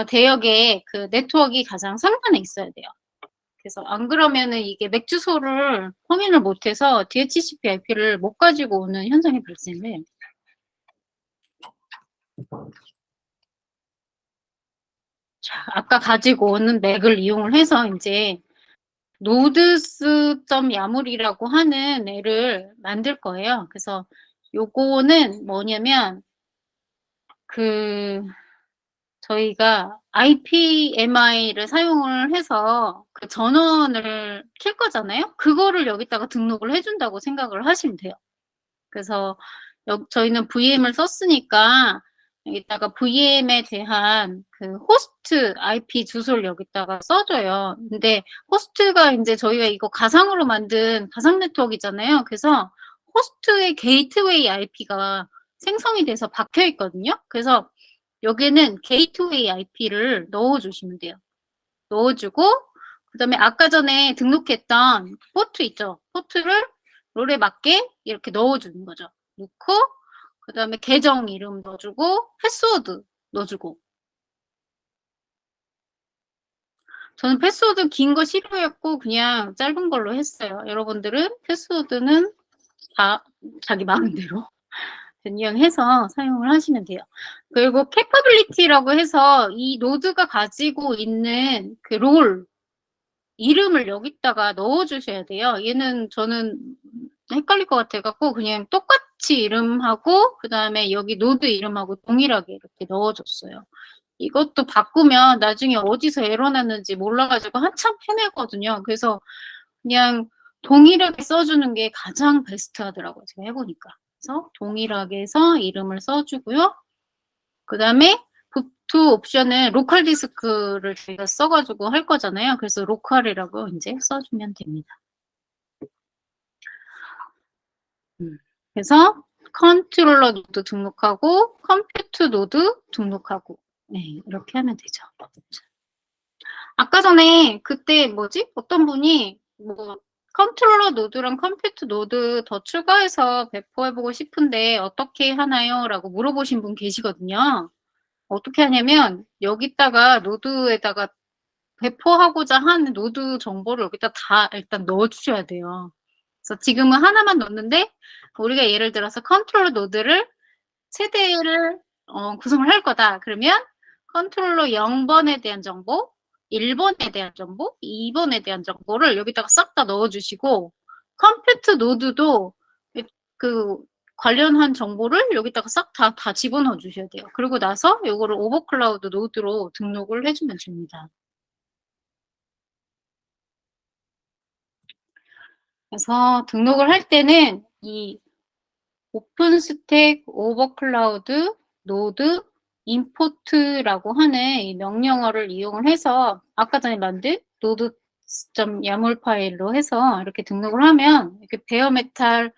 대역에 그 네트워크가 가장 상단에 있어야 돼요. 그래서 안 그러면은 이게 맥 주소를 확인을 못해서 DHCP IP를 못 가지고 오는 현상이 발생해요. 자, 아까 가지고 오는 맥을 이용을 해서 이제 nodes.yaml이라고 하는 애를 만들 거예요. 그래서 요거는 뭐냐면 저희가 IPMI를 사용을 해서 그 전원을 킬 거잖아요. 그거를 여기다가 등록을 해준다고 생각을 하시면 돼요. 그래서 저희는 VM을 썼으니까 여기다가 VM에 대한 그 호스트 IP 주소를 여기다가 써줘요. 근데 호스트가 이제 저희가 이거 가상으로 만든 가상 네트워크잖아요. 그래서 호스트의 게이트웨이 IP가 생성이 돼서 박혀 있거든요. 그래서 여기는 게이트웨이 IP를 넣어주시면 돼요. 넣어주고 그 다음에 아까 전에 등록했던 포트 있죠. 포트를 롤에 맞게 이렇게 넣어주는 거죠. 넣고 그 다음에 계정 이름 넣어주고 패스워드 넣어주고. 저는 패스워드 긴 거 싫어했고 그냥 짧은 걸로 했어요. 여러분들은 패스워드는 다 자기 마음대로 변경해서 사용을 하시면 돼요. 그리고 capability라고 해서 이 노드가 가지고 있는 그 롤 이름을 여기다가 넣어주셔야 돼요. 얘는 저는 헷갈릴 것 같아갖고 그냥 똑같이 이름하고 그 다음에 여기 노드 이름하고 동일하게 이렇게 넣어줬어요. 이것도 바꾸면 나중에 어디서 에러 났는지 몰라가지고 한참 헤매거든요. 그래서 그냥 동일하게 써주는 게 가장 베스트 하더라고요. 제가 해보니까. 그래서 동일하게 해서 이름을 써주고요. 그 다음에 부트 옵션은 로컬 디스크를 저희가 써가지고 할 거잖아요. 그래서 로컬이라고 이제 써주면 됩니다. 그래서 컨트롤러 노드 등록하고 컴퓨트 노드 등록하고 네, 이렇게 하면 되죠. 아까 전에 그때 뭐지? 어떤 분이 뭐 컨트롤러 노드랑 컴퓨트 노드 더 추가해서 배포해보고 싶은데 어떻게 하나요? 라고 물어보신 분 계시거든요. 어떻게 하냐면 여기다가 노드에다가 배포하고자 하는 노드 정보를 여기다 다 일단 넣어주셔야 돼요. 그래서 지금은 하나만 넣는데 우리가 예를 들어서 컨트롤러 노드를 세대를 구성을 할 거다. 그러면 컨트롤러 0번에 대한 정보, 1번에 대한 정보, 2번에 대한 정보를 여기다가 싹 다 넣어주시고 컴퓨트 노드도 그 관련한 정보를 여기다가 싹 다 집어넣어 주셔야 돼요. 그리고 나서 이거를 오버클라우드 노드로 등록을 해주면 됩니다. 그래서 등록을 할 때는 이 오픈스택 오버클라우드 노드 임포트라고 하는 이 명령어를 이용을 해서 아까 전에 만든 node.yaml 파일로 해서 이렇게 등록을 하면 이렇게 베어메탈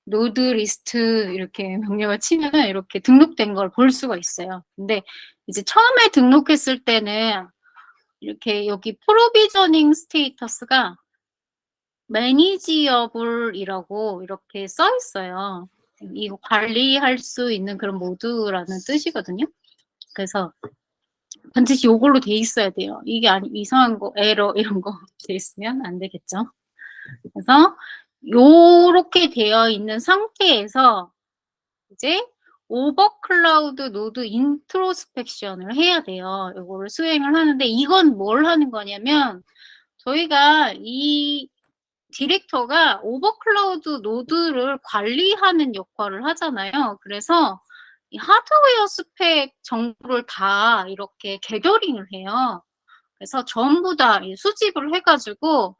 노드 리스트 이렇게 명령을 치면은 이렇게 등록된 걸 볼 수가 있어요. 근데 이제 처음에 등록했을 때는 이렇게 여기 프로비저닝 스테이터스가 매니지어블이라고 이렇게 써 있어요. 이거 관리할 수 있는 그런 모드라는 뜻이거든요. 그래서 반드시 이걸로 돼 있어야 돼요. 이게 이상한 거, 에러 이런 거 돼 있으면 안 되겠죠. 그래서 요렇게 되어 있는 상태에서 이제 오버클라우드 노드 인트로스펙션을 해야 돼요. 이거를 수행을 하는데 이건 뭘 하는 거냐면 저희가 이 디렉터가 오버클라우드 노드를 관리하는 역할을 하잖아요. 그래서 이 하드웨어 스펙 정보를 다 이렇게 개더링을 해요. 그래서 전부 다 수집을 해가지고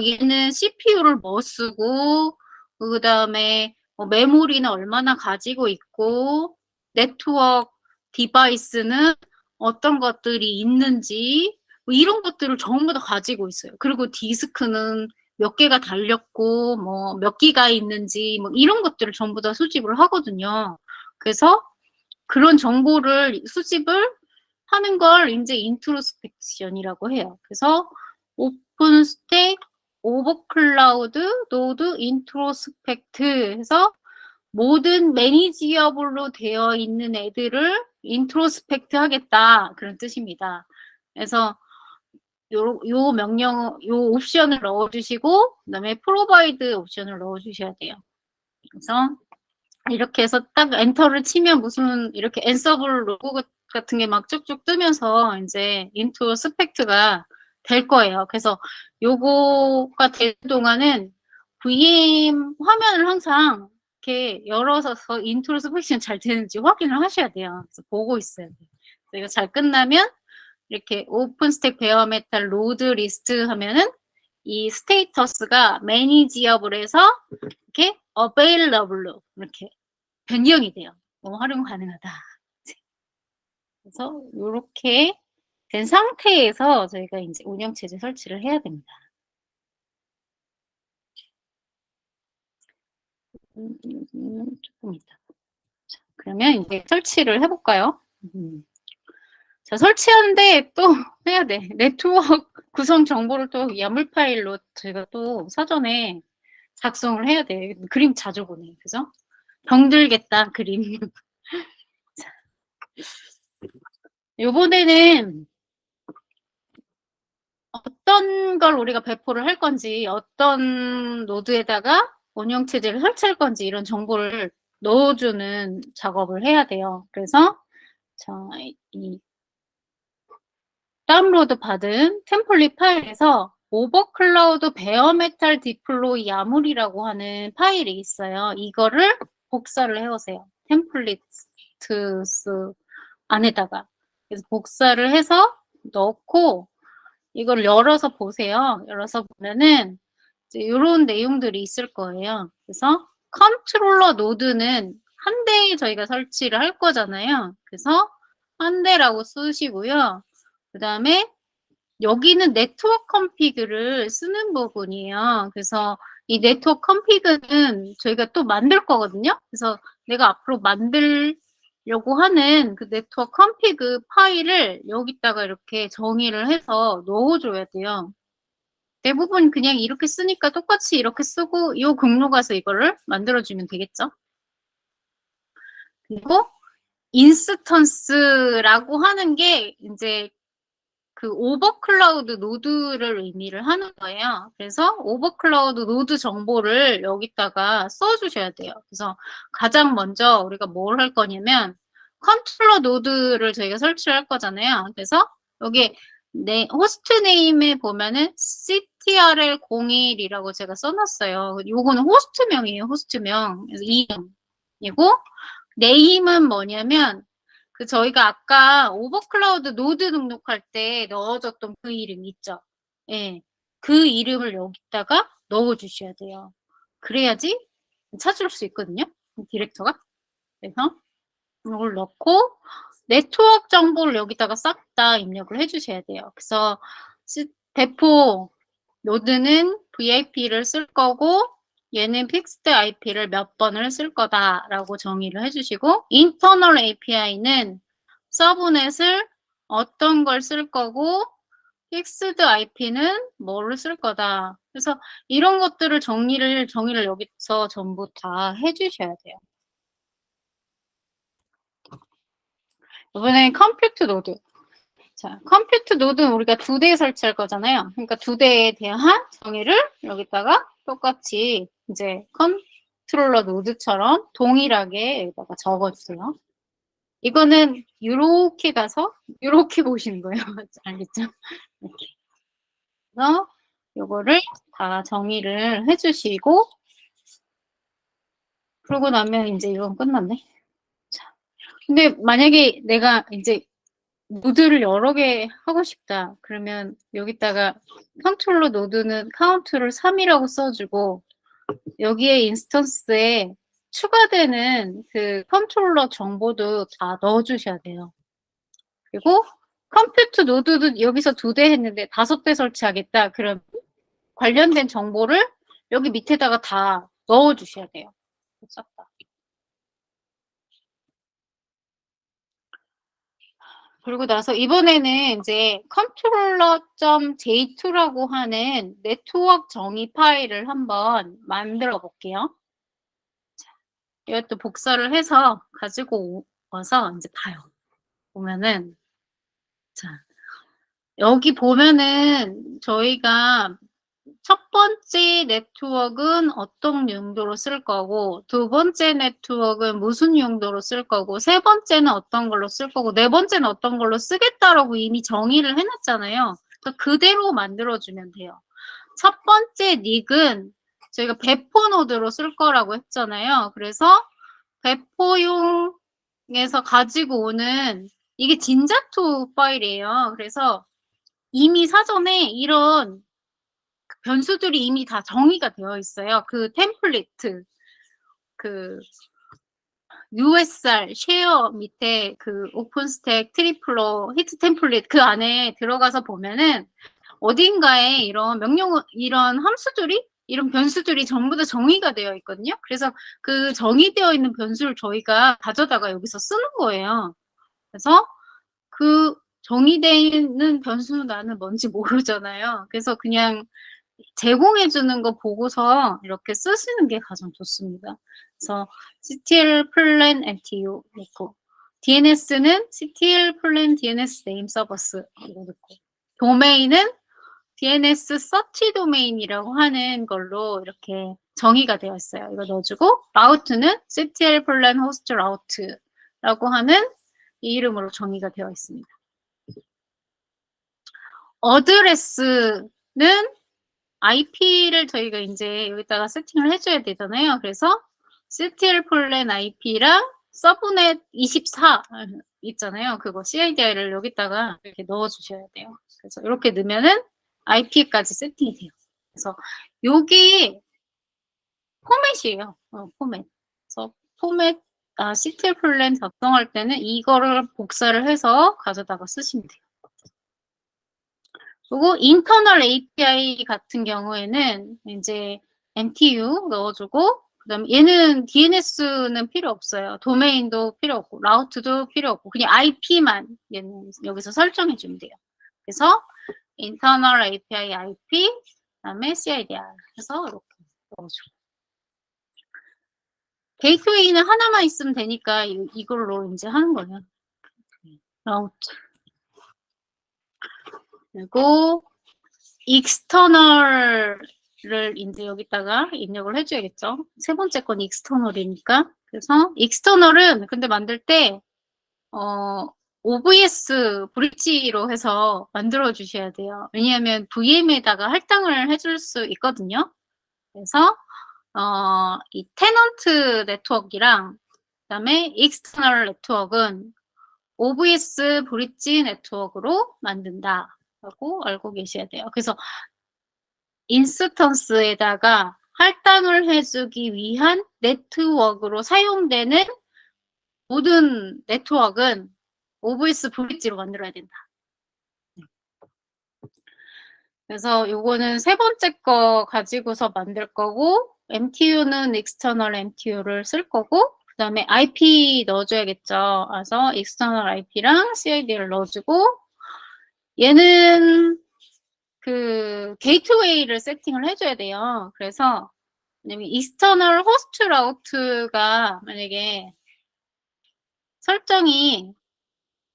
얘는 CPU를 뭐 쓰고 그 다음에 메모리는 얼마나 가지고 있고 네트워크 디바이스는 어떤 것들이 있는지 뭐 이런 것들을 전부 다 가지고 있어요. 그리고 디스크는 몇 개가 달렸고 뭐 몇 기가 있는지 뭐 이런 것들을 전부 다 수집을 하거든요. 그래서 그런 정보를 수집을 하는 걸 이제 인트로스펙션이라고 해요. 그래서 오픈 스택 오버클라우드 노드 인트로스펙트 해서 모든 매니지어블로 되어 있는 애들을 인트로스펙트 하겠다. 그런 뜻입니다. 그래서 요 명령, 요 옵션을 넣어주시고, 그 다음에 프로바이드 옵션을 넣어주셔야 돼요. 그래서 이렇게 해서 딱 엔터를 치면 무슨 이렇게 앤서블 로고 같은 게 막 쭉쭉 뜨면서 이제 인투 스펙트가 될 거예요. 그래서 요거가 될 동안은 VM 화면을 항상 이렇게 열어서 인트로 스펙션 잘 되는지 확인을 하셔야 돼요. 그래서 보고 있어야 돼요. 이거 잘 끝나면 이렇게 오픈 스택 베어 메탈 로드 리스트 하면은 이 스테이터스가 매니지어블에서 이렇게 available로 이렇게 변경이 돼요. 활용 가능하다. 그래서 이렇게 된 상태에서 저희가 이제 운영체제 설치를 해야 됩니다. 조금 있다. 그러면 이제 설치를 해볼까요? 자, 설치하는데 또 해야 돼. 네트워크 구성 정보를 또 야물 파일로 제가 또 사전에 작성을 해야 돼. 그림 자주 보네. 그죠? 병들겠다, 그림. 요번에는 어떤 걸 우리가 배포를 할 건지, 어떤 노드에다가 운영체제를 설치할 건지 이런 정보를 넣어주는 작업을 해야 돼요. 그래서 자, 이 다운로드 받은 템플릿 파일에서 오버클라우드 베어메탈 디플로이 야물이라고 하는 파일이 있어요. 이거를 복사를 해오세요. 템플릿스 안에다가. 그래서 복사를 해서 넣고 이걸 열어서 보세요. 열어서 보면은 이런 내용들이 있을 거예요. 그래서 컨트롤러 노드는 한 대에 저희가 설치를 할 거잖아요. 그래서 한 대라고 쓰시고요. 그 다음에 여기는 네트워크 컴피그를 쓰는 부분이에요. 그래서 이 네트워크 컴피그는 저희가 또 만들 거거든요. 그래서 내가 앞으로 만들려고 하는 그 네트워크 컴피그 파일을 여기다가 이렇게 정의를 해서 넣어줘야 돼요. 대부분 그냥 이렇게 쓰니까 똑같이 이렇게 쓰고 이 경로 가서 이거를 만들어주면 되겠죠. 그리고 인스턴스라고 하는 게 이제 그 오버클라우드 노드를 의미를 하는 거예요. 그래서 오버클라우드 노드 정보를 여기다가 써주셔야 돼요. 그래서 가장 먼저 우리가 뭘 할 거냐면 컨트롤러 노드를 저희가 설치를 할 거잖아요. 그래서 여기 호스트 네임에 보면은 CTRL01이라고 제가 써놨어요. 요거는 호스트명이에요. 호스트명. 그래서 이름이고 네임은 뭐냐면 그 저희가 아까 오버클라우드 노드 등록할 때 넣어줬던 그 이름 있죠? 예. 그 이름을 여기다가 넣어주셔야 돼요. 그래야지 찾을 수 있거든요. 디렉터가. 그래서 이걸 넣고 네트워크 정보를 여기다가 싹 다 입력을 해주셔야 돼요. 그래서 배포 노드는 VIP를 쓸 거고 얘는 픽스드 IP를 몇 번을 쓸 거다라고 정의를 해주시고 인터널 API는 서브넷을 어떤 걸 쓸 거고 픽스드 IP는 뭐를 쓸 거다. 그래서 이런 것들을 정의를 여기서 전부 다 해주셔야 돼요. 이번엔 컴퓨트 노드. 자, 컴퓨트 노드는 우리가 2대 설치할 거잖아요. 그러니까 2대에 대한 정의를 여기다가 똑같이 이제 컨트롤러 노드처럼 동일하게 여기다가 적어주세요. 이거는 이렇게 가서 이렇게 보시는 거예요. 알겠죠? 이렇게. 그래서 요거를 다 정의를 해주시고 그러고 나면 이제 이건 끝났네. 자, 근데 만약에 내가 이제 노드를 여러 개 하고 싶다. 그러면 여기다가 컨트롤러 노드는 카운트를 3이라고 써주고 여기에 인스턴스에 추가되는 그 컨트롤러 정보도 다 넣어주셔야 돼요. 그리고 컴퓨트 노드도 여기서 2대 했는데 5대 설치하겠다. 그럼 관련된 정보를 여기 밑에다가 다 넣어주셔야 돼요. 싹 다. 그리고 나서 이번에는 이제 controller.j2라고 하는 네트워크 정의 파일을 한번 만들어 볼게요. 이것도 복사를 해서 가지고 와서 이제 봐요. 보면은 자, 여기 보면은 저희가 첫 번째 네트워크는 어떤 용도로 쓸 거고, 두 번째 네트워크는 무슨 용도로 쓸 거고, 세 번째는 어떤 걸로 쓸 거고, 네 번째는 어떤 걸로 쓰겠다라고 이미 정의를 해놨잖아요. 그래서 그대로 만들어주면 돼요. 첫 번째 닉은 저희가 배포 노드로 쓸 거라고 했잖아요. 그래서 배포용에서 가지고 오는 이게 진자투 파일이에요. 그래서 이미 사전에 이런 변수들이 이미 다 정의가 되어 있어요. 그 템플릿, 그 USR, 쉐어 밑에 그 오픈스택, 트리플로, 히트 템플릿 그 안에 들어가서 보면은 어딘가에 이런 이런 함수들이, 이런 변수들이 전부 다 정의가 되어 있거든요. 그래서 그 정의되어 있는 변수를 저희가 가져다가 여기서 쓰는 거예요. 그래서 그 정의되어 있는 변수는 나는 뭔지 모르잖아요. 그래서 그냥 제공해주는 거 보고서 이렇게 쓰시는 게 가장 좋습니다. 그래서 CTL 플랜 MTU 넣고, DNS는 CTL 플랜 DNS 네임 서버스 이거 넣고, 도메인은 DNS 서치 도메인이라고 하는 걸로 이렇게 정의가 되어 있어요. 이거 넣어주고, 라우트는 CTL 플랜 호스트 라우트라고 하는 이 이름으로 정의가 되어 있습니다. 어드레스는 IP를 저희가 이제 여기다가 세팅을 해줘야 되잖아요. 그래서 CTL 플랜 IP랑 서브넷 24 있잖아요. 그거 CIDI를 여기다가 이렇게 넣어주셔야 돼요. 그래서 이렇게 넣으면은 IP까지 세팅이 돼요. 그래서 여기 포맷이에요. 포맷. 그래서 CTL 플랜 작성할 때는 이거를 복사를 해서 가져다가 쓰시면 돼요. 그리고 인터널 API 같은 경우에는 이제 MTU 넣어주고, 그다음 얘는 DNS는 필요 없어요. 도메인도 필요 없고, 라우트도 필요 없고, 그냥 IP만 얘는 여기서 설정해 주면 돼요. 그래서 인터널 API IP, 그다음에 CIDR 해서 이렇게 넣어주고. 게이트웨이는 하나만 있으면 되니까 이걸로 이제 하는 거예요. 라우트. 그리고 익스터널을 이제 여기다가 입력을 해줘야겠죠. 세 번째 건 익스터널이니까. 그래서 익스터널은 근데 만들 때 OVS 브릿지로 해서 만들어 주셔야 돼요. 왜냐하면 VM에다가 할당을 해줄 수 있거든요. 그래서 이 테넌트 네트워크랑 그다음에 익스터널 네트워크는 OVS 브릿지 네트워크로 만든다라고 알고 계셔야 돼요. 그래서 인스턴스에다가 할당을 해주기 위한 네트워크로 사용되는 모든 네트워크는 OVS 브릿지로 만들어야 된다. 그래서 요거는 세 번째 거 가지고서 만들 거고, MTU는 external MTU를 쓸 거고, 그 다음에 IP 넣어줘야겠죠. 그래서 external IP랑 CID를 넣어주고, 얘는 그 게이트웨이를 세팅을 해줘야 돼요. 그래서 왜냐면 익스터널 호스트 라우트가 만약에 설정이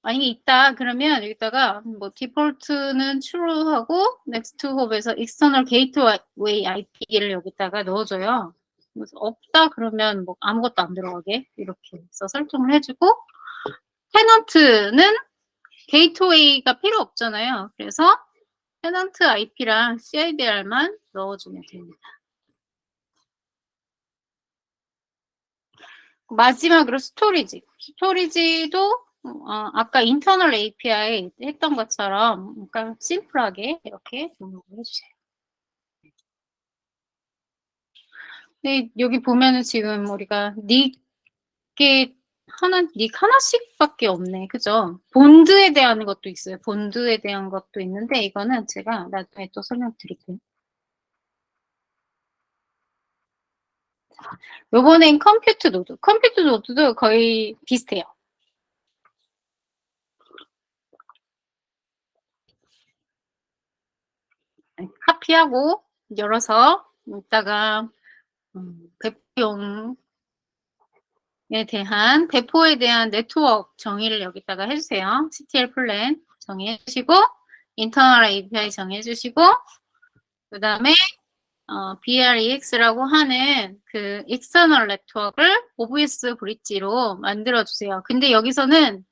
만약에 있다 그러면 여기다가 뭐 디폴트는 true하고 next hop에서 external gateway IP를 여기다가 넣어줘요. 그래서 없다 그러면 뭐 아무것도 안 들어가게 이렇게 해서 설정을 해주고, 테넌트는 게이트웨이가 필요 없잖아요. 그래서 테넌트 IP랑 CIDR만 넣어주면 됩니다. 마지막으로 스토리지. 스토리지도 아까 인터널 API 했던 것처럼 약간 심플하게 이렇게 등록을 해주세요. 근데 여기 보면은 지금 우리가 닉 하나씩밖에 없네. 그죠? 본드에 대한 것도 있어요. 본드에 대한 것도 있는데 이거는 제가 나중에 또 설명드릴게요. 요번엔 컴퓨트 노드도 거의 비슷해요. 카피하고 열어서 이따가 배포용 대한 배포에 대한 네트워크 정의를 여기다가 해주세요. CTL 플랜 정의해주시고 인터널 API 정의해주시고 그 다음에 BREX라고 하는 그 익스터널 네트워크를 OVS 브릿지로 만들어주세요. 근데 여기서는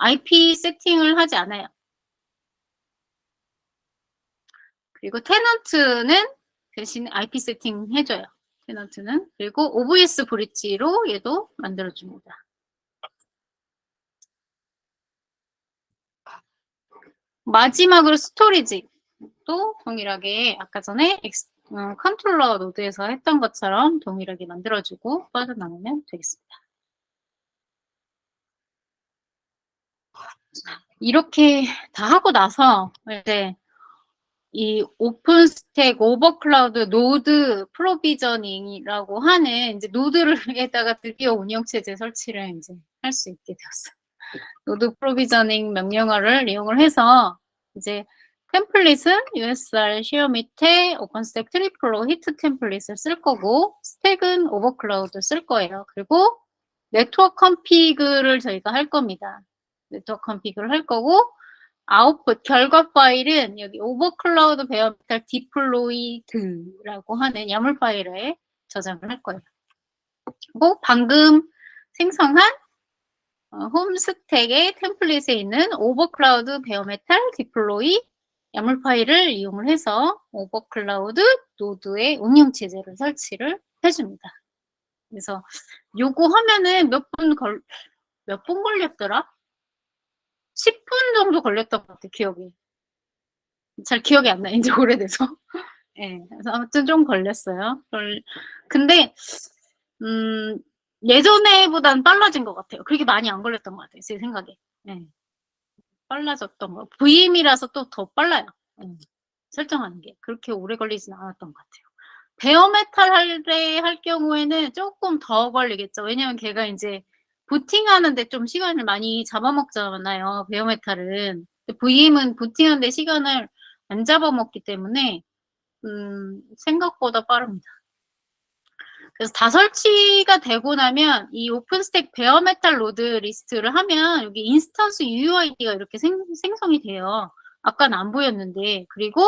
IP 세팅을 하지 않아요. 그리고 테넌트는 대신 IP 세팅 해줘요. 테넌트는. 그리고 OVS 브릿지로 얘도 만들어줍니다. 마지막으로 스토리지. 또 동일하게 아까 전에 컨트롤러 노드에서 했던 것처럼 동일하게 만들어주고 빠져나오면 되겠습니다. 이렇게 다 하고 나서 이제 이 오픈스택 오버클라우드 노드 프로비저닝이라고 하는 이제 노드를에다가 드디어 운영체제 설치를 이제 할 수 있게 되었어요. 노드 프로비저닝 명령어를 이용을 해서 이제 템플릿은 USR 쉐어 밑에 오픈스택 트리플로 히트 템플릿을 쓸 거고 스택은 오버클라우드 쓸 거예요. 그리고 네트워크 컨피그를 저희가 할 겁니다. 네트워크 컨피그를 할 거고 아웃풋 결과 파일은 여기 오버클라우드 베어메탈 디플로이드라고 하는 야물 파일에 저장을 할 거예요. 그리고 방금 생성한 홈스택의 템플릿에 있는 오버클라우드 베어메탈 디플로이 야물 파일을 이용을 해서 오버클라우드 노드의 운영 체제를 설치를 해줍니다. 그래서 요거 하면은 몇 분 걸렸더라? 10분 정도 걸렸던 것 같아요, 기억이. 잘 기억이 안 나, 이제 오래돼서. 네, 그래서 아무튼 좀 걸렸어요. 근데, 예전에보단 빨라진 것 같아요. 그렇게 많이 안 걸렸던 것 같아요, 제 생각에. 네. 빨라졌던 거. VM이라서 또 더 빨라요. 설정하는 게. 그렇게 오래 걸리진 않았던 것 같아요. 베어메탈 할 경우에는 조금 더 걸리겠죠. 왜냐면 걔가 이제 부팅하는데 좀 시간을 많이 잡아먹잖아요. 베어메탈은. VM은 부팅하는데 시간을 안 잡아먹기 때문에 생각보다 빠릅니다. 그래서 다 설치가 되고 나면 이 오픈스택 베어메탈 로드 리스트를 하면 여기 인스턴스 UUID가 이렇게 생성이 돼요. 아까는 안 보였는데. 그리고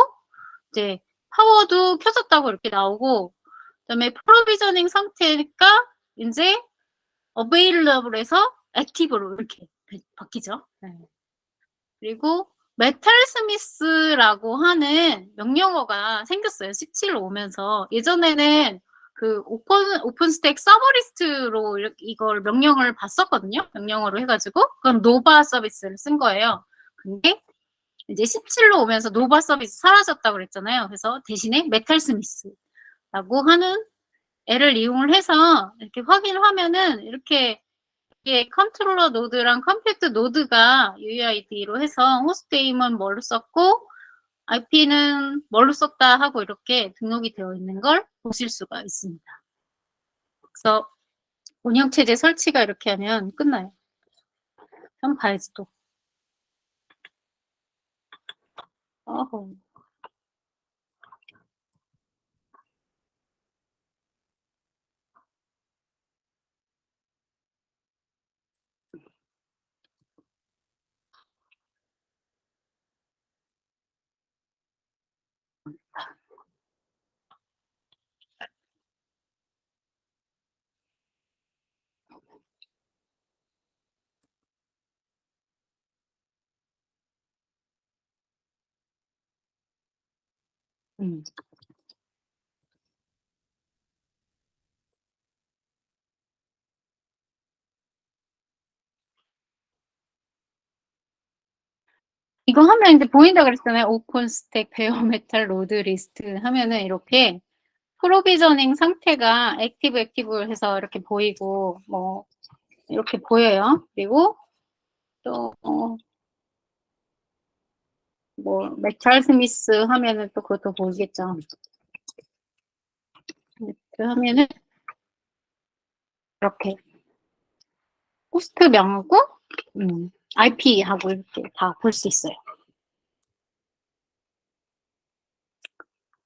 이제 파워도 켜졌다고 이렇게 나오고 그다음에 프로비저닝 상태가 이제 available에서 active로 이렇게 바뀌죠. 네. 그리고 메탈 스미스라고 하는 명령어가 생겼어요. 17로 오면서. 예전에는 그 오픈스택 서버리스트로 이걸 명령을 봤었거든요. 명령어로 해가지고. 그럼 노바 서비스를 쓴 거예요. 근데 이제 17로 오면서 노바 서비스 사라졌다고 그랬잖아요. 그래서 대신에 메탈 스미스라고 하는 애를 이용을 해서 이렇게 확인을 하면은 이렇게 컨트롤러 노드랑 컴퓨터 노드가 UUID로 해서 호스트 네임은 뭘로 썼고 IP는 뭘로 썼다 하고 이렇게 등록이 되어 있는 걸 보실 수가 있습니다. 그래서 운영체제 설치가 이렇게 하면 끝나요. 한번 봐야지 또. 어허. 이거 하면 이제 보인다 그랬잖아요. 오픈 스택 베어메탈 로드 리스트 하면은 이렇게 프로비저닝 상태가 액티브 해서 이렇게 보이고 뭐 이렇게 보여요. 그리고 또 뭐 메탈 스미스 하면은 또 그것도 보이겠죠. 이렇게 하면은 이렇게 호스트 명하고 IP하고 이렇게 다 볼 수 있어요.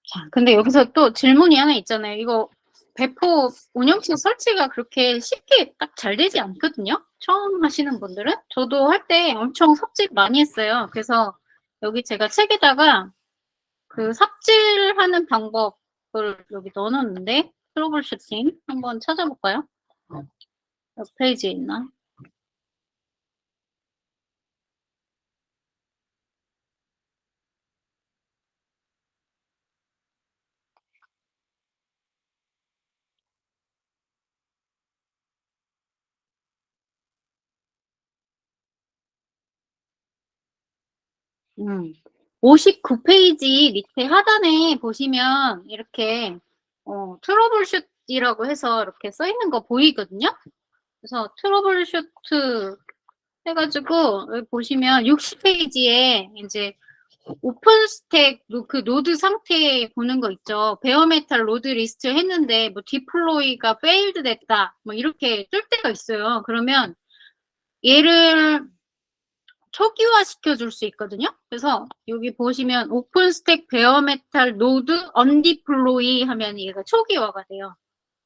자, 근데 여기서 또 질문이 하나 있잖아요. 이거 배포 운영체 설치가 그렇게 쉽게 딱 잘 되지 않거든요. 처음 하시는 분들은. 저도 할 때 엄청 삽질 많이 했어요. 그래서 여기 제가 책에다가 그 삽질하는 방법을 여기 넣어놨는데 트러블 슈팅 한번 찾아볼까요? 몇 페이지에 있나? 음. 59페이지 밑에 하단에 보시면 이렇게 트러블슛이라고 해서 이렇게 써 있는 거 보이거든요. 그래서 트러블슛 해가지고 여기 보시면 60페이지에 이제 오픈 스택 그 노드 상태 보는 거 있죠. 베어메탈 로드 리스트 했는데 뭐 디플로이가 페일드 됐다 뭐 이렇게 뜰 때가 있어요. 그러면 얘를 초기화 시켜줄 수 있거든요. 그래서 여기 보시면 오픈 스택 베어메탈 노드 언디플로이 하면 얘가 초기화가 돼요.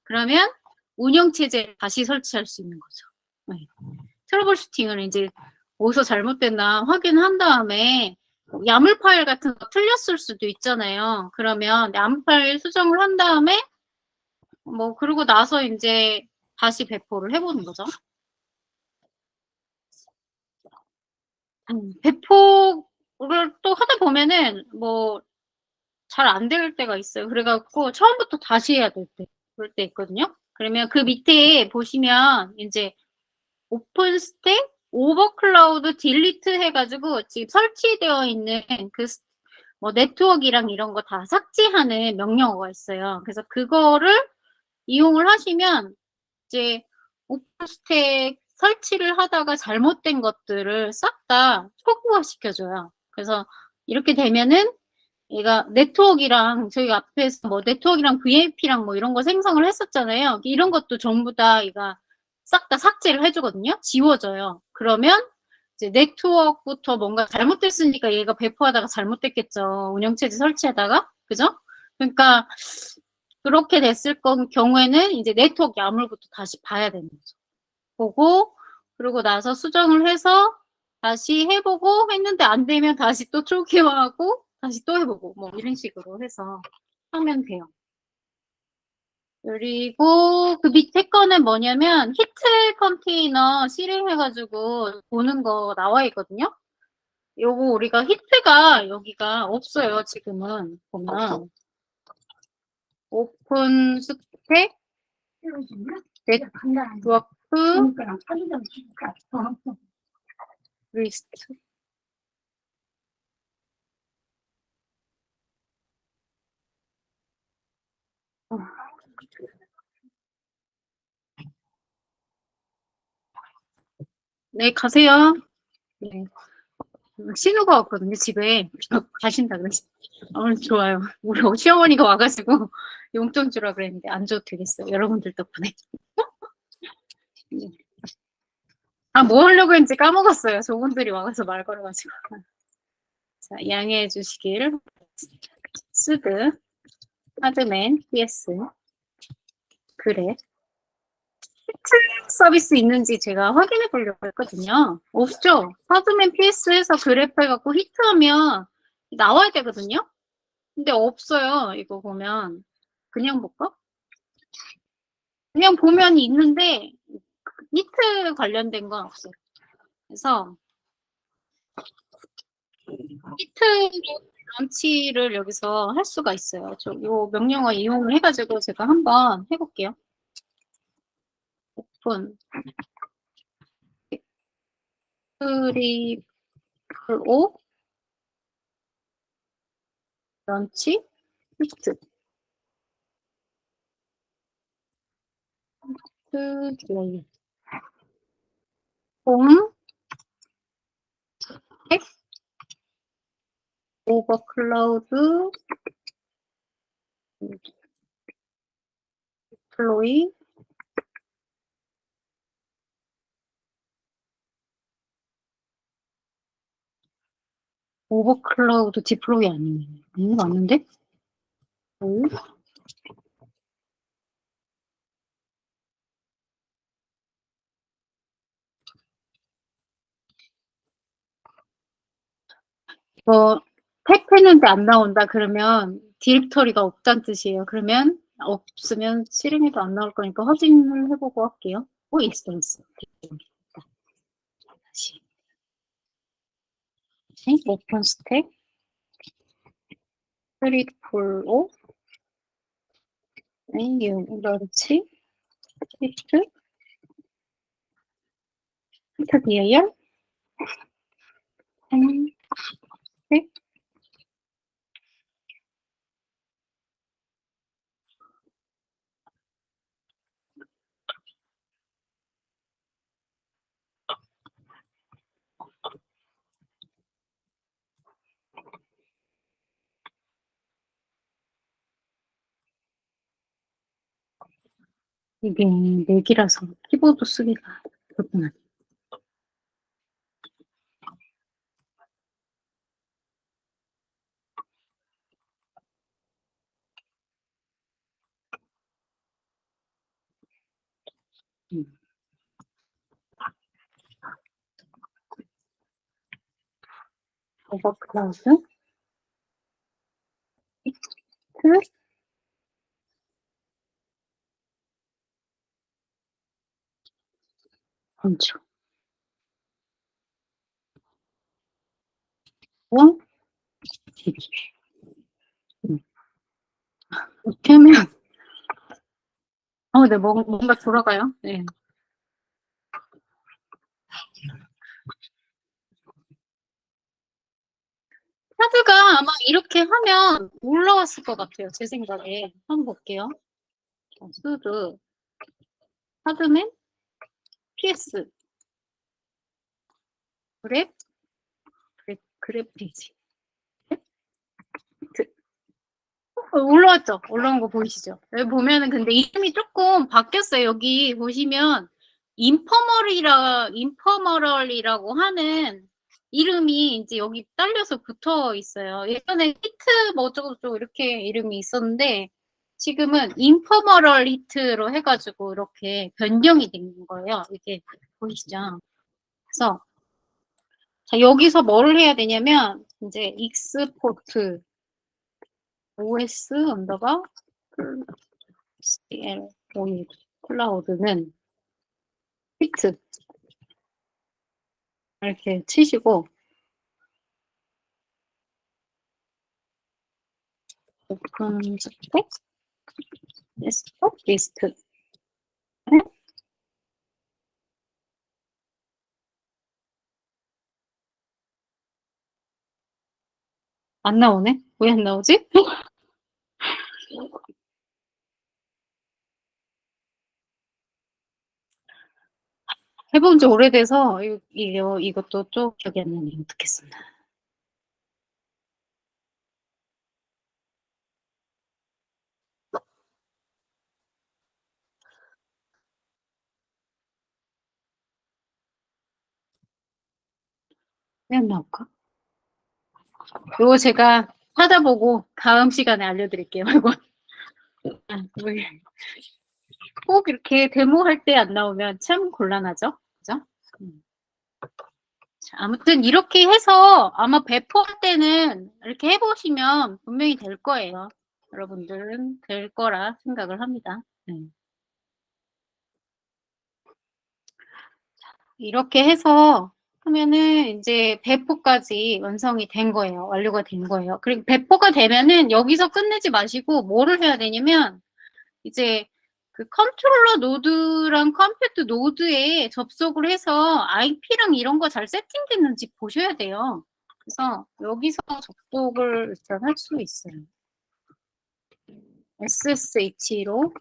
그러면 운영체제 다시 설치할 수 있는 거죠. 네. 트러블 슈팅을 이제 어디서 잘못됐나 확인한 다음에 야물 파일 같은 거 틀렸을 수도 있잖아요. 그러면 야물 파일 수정을 한 다음에 뭐 그러고 나서 이제 다시 배포를 해보는 거죠. 배포를 또 하다 보면은 뭐 잘 안 될 때가 있어요. 그래갖고 처음부터 다시 해야 될 때, 그럴 때 있거든요. 그러면 그 밑에 보시면 이제 오픈 스택 오버클라우드 딜리트 해가지고 지금 설치되어 있는 그 뭐 네트워크랑 이런 거 다 삭제하는 명령어가 있어요. 그래서 그거를 이용을 하시면 이제 오픈 스택 설치를 하다가 잘못된 것들을 싹 다 초기화 시켜줘요. 그래서 이렇게 되면은 얘가 네트워크랑 저희 앞에서 뭐 네트워크랑 VIP랑 뭐 이런 거 생성을 했었잖아요. 이런 것도 전부 다 얘가 싹 다 삭제를 해주거든요. 지워져요. 그러면 이제 네트워크부터 뭔가 잘못됐으니까 얘가 배포하다가 잘못됐겠죠. 운영체제 설치하다가. 그죠? 그러니까 그렇게 됐을 경우에는 이제 네트워크 야물부터 다시 봐야 되는 거죠. 보고 그러고 나서 수정을 해서 다시 해보고 했는데 안 되면 다시 또 초기화하고 다시 또 해보고 뭐 이런 식으로 해서 하면 돼요. 그리고 그 밑에 거는 뭐냐면 히트 컨테이너 실행해가지고 보는 거 나와 있거든요. 요거 우리가 히트가 여기가 없어요. 지금은 보면 오픈 스택 네트워크 리스트 네, 가세요. 네. 신우가 왔거든요, 집에. 가신다 그랬어. 오늘 좋아요. 우리 시어머니가 와가지고 용돈 주라 그랬는데 안 줘도 되겠어요. 여러분들 덕분에. 아, 뭐 하려고 했는지 까먹었어요. 저분들이 와서 말 걸어가지고. 자, 양해해 주시길. 스드, 하드맨, PS, 그래. 서비스 있는지 제가 확인해 보려고 했거든요. 없죠? 하드맨 PS에서 그래프 해갖고 히트하면 나와야 되거든요? 근데 없어요. 이거 보면. 그냥 볼까? 그냥 보면 있는데 히트 관련된 건 없어요. 그래서 히트 런치를 여기서 할 수가 있어요. 요 명령어 이용을 해가지고 제가 한번 해볼게요. 오픈 트리플 O 런치 히트 플레이 홈 앱 오버클라우드 플로이 오버클라우드 디플로이 아니면 맞는데? 오. 뭐 탭했는데 안 나온다 그러면 디렉터리가 없다는 뜻이에요. 그러면 없으면 실행해도 안 나올 거니까 확인을 해보고 할게요. 있어. 다시 오픈 스택 스트릿 폴로 러치 스크립트 스타 디아이얼 스택 이게 맥이라서 키보드 쓰기가 불편하네. 오버클라우드 텍스트 건축 원 DB 이렇게 하면 네, 뭔가 돌아가요. 네. 카드가 아마 이렇게 하면 올라왔을 것 같아요. 제 생각에. 한번 볼게요. 수드, 카드맨, PS, 그랩 페이지. 올라왔죠? 올라온 거 보이시죠? 여기 보면은 근데 이름이 조금 바뀌었어요. 여기 보시면 인퍼머럴이라고 하는 이름이 이제 여기 딸려서 붙어 있어요. 예전에 히트 뭐 어쩌고저쩌고 이렇게 이름이 있었는데 지금은 인퍼머럴 히트로 해가지고 이렇게 변경이 된 거예요. 이게 보이시죠? 그래서 자, 여기서 뭐를 해야 되냐면 이제 익스포트 OS 언더바 CL 클라우드는 히트 이렇게 치시고 오픈 스택 데스크톱 리스트 안 나오네? 왜 안 나오지? 해본 지 오래돼서 이것도 좀 기억이 안 나네. 어떻게 썼나? 왜 안 나올까? 이거 제가 찾아보고 다음 시간에 알려드릴게요. 이거 꼭 이렇게 데모할 때 안 나오면 참 곤란하죠? 그죠? 자, 아무튼 이렇게 해서 아마 배포할 때는 이렇게 해보시면 분명히 될 거예요. 여러분들은 될 거라 생각을 합니다. 이렇게 해서 하면은 이제 배포까지 완성이 된 거예요. 완료가 된 거예요. 그리고 배포가 되면은 여기서 끝내지 마시고 뭐를 해야 되냐면 이제 그 컨트롤러 노드랑 컴퓨터 노드에 접속을 해서 IP랑 이런 거 잘 세팅됐는지 보셔야 돼요. 그래서 여기서 접속을 일단 할 수 있어요. SSH로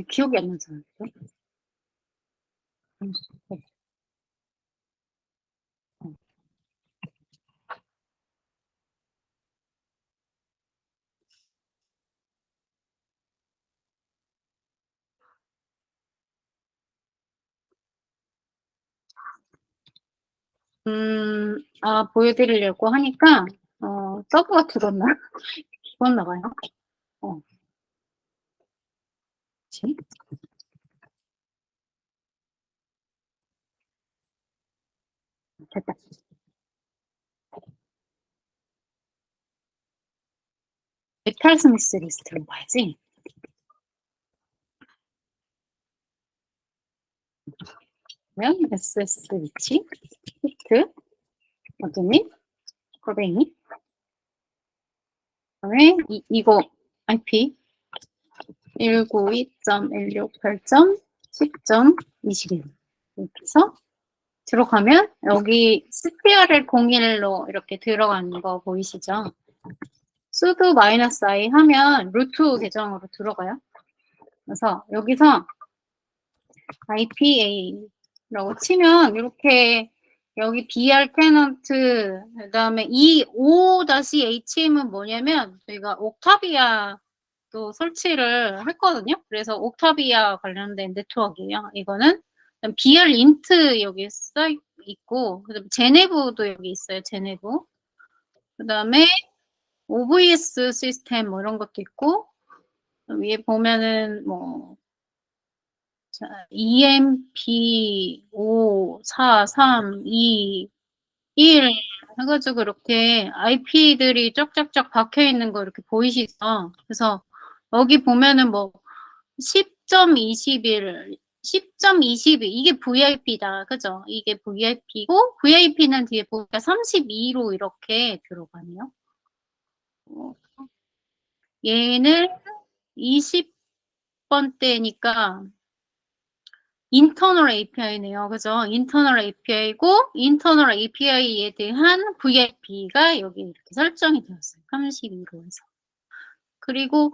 기억이 안 나잖아요. 보여드리려고 하니까, 서브가 죽었나? 죽었나 봐요. 그치? 됐다. 메탈 스미스 리스트로 봐야지. 그러면 SS 위치, 히트, 어드민, 코베이. 그다음에 이거 IP 192.168.10.21 이렇게 해서 들어가면 여기 CTRL 01로 이렇게 들어가는 거 보이시죠? sudo -i 하면 루트 계정으로 들어가요. 그래서 여기서 IPA라고 치면 이렇게 여기 BR 테넌트 그다음에 이 O-HM은 뭐냐면 저희가 옥타비아도 설치를 했거든요. 그래서 옥타비아 관련된 네트워크예요. 이거는 BR 인트 여기 써 있고 그다음에 제네브도 여기 있어요. 제네브. 그다음에 OVS 시스템 뭐 이런 것도 있고 위에 보면은 뭐 자, EMP 5, 4, 3, 2, 1 해가지고 이렇게 IP들이 쫙쫙쫙 박혀 있는 거 이렇게 보이시죠? 그래서 여기 보면은 뭐 10.21, 10.22 이게 VIP다. 그죠? 이게 VIP고 VIP는 뒤에 보니까 32로 이렇게 들어가네요. 얘는 20번대니까 인터널 API네요. 그죠? 인터널 API고 인터널 API에 대한 VIP가 여기 이렇게 설정이 되었어요. 32로 해서. 그리고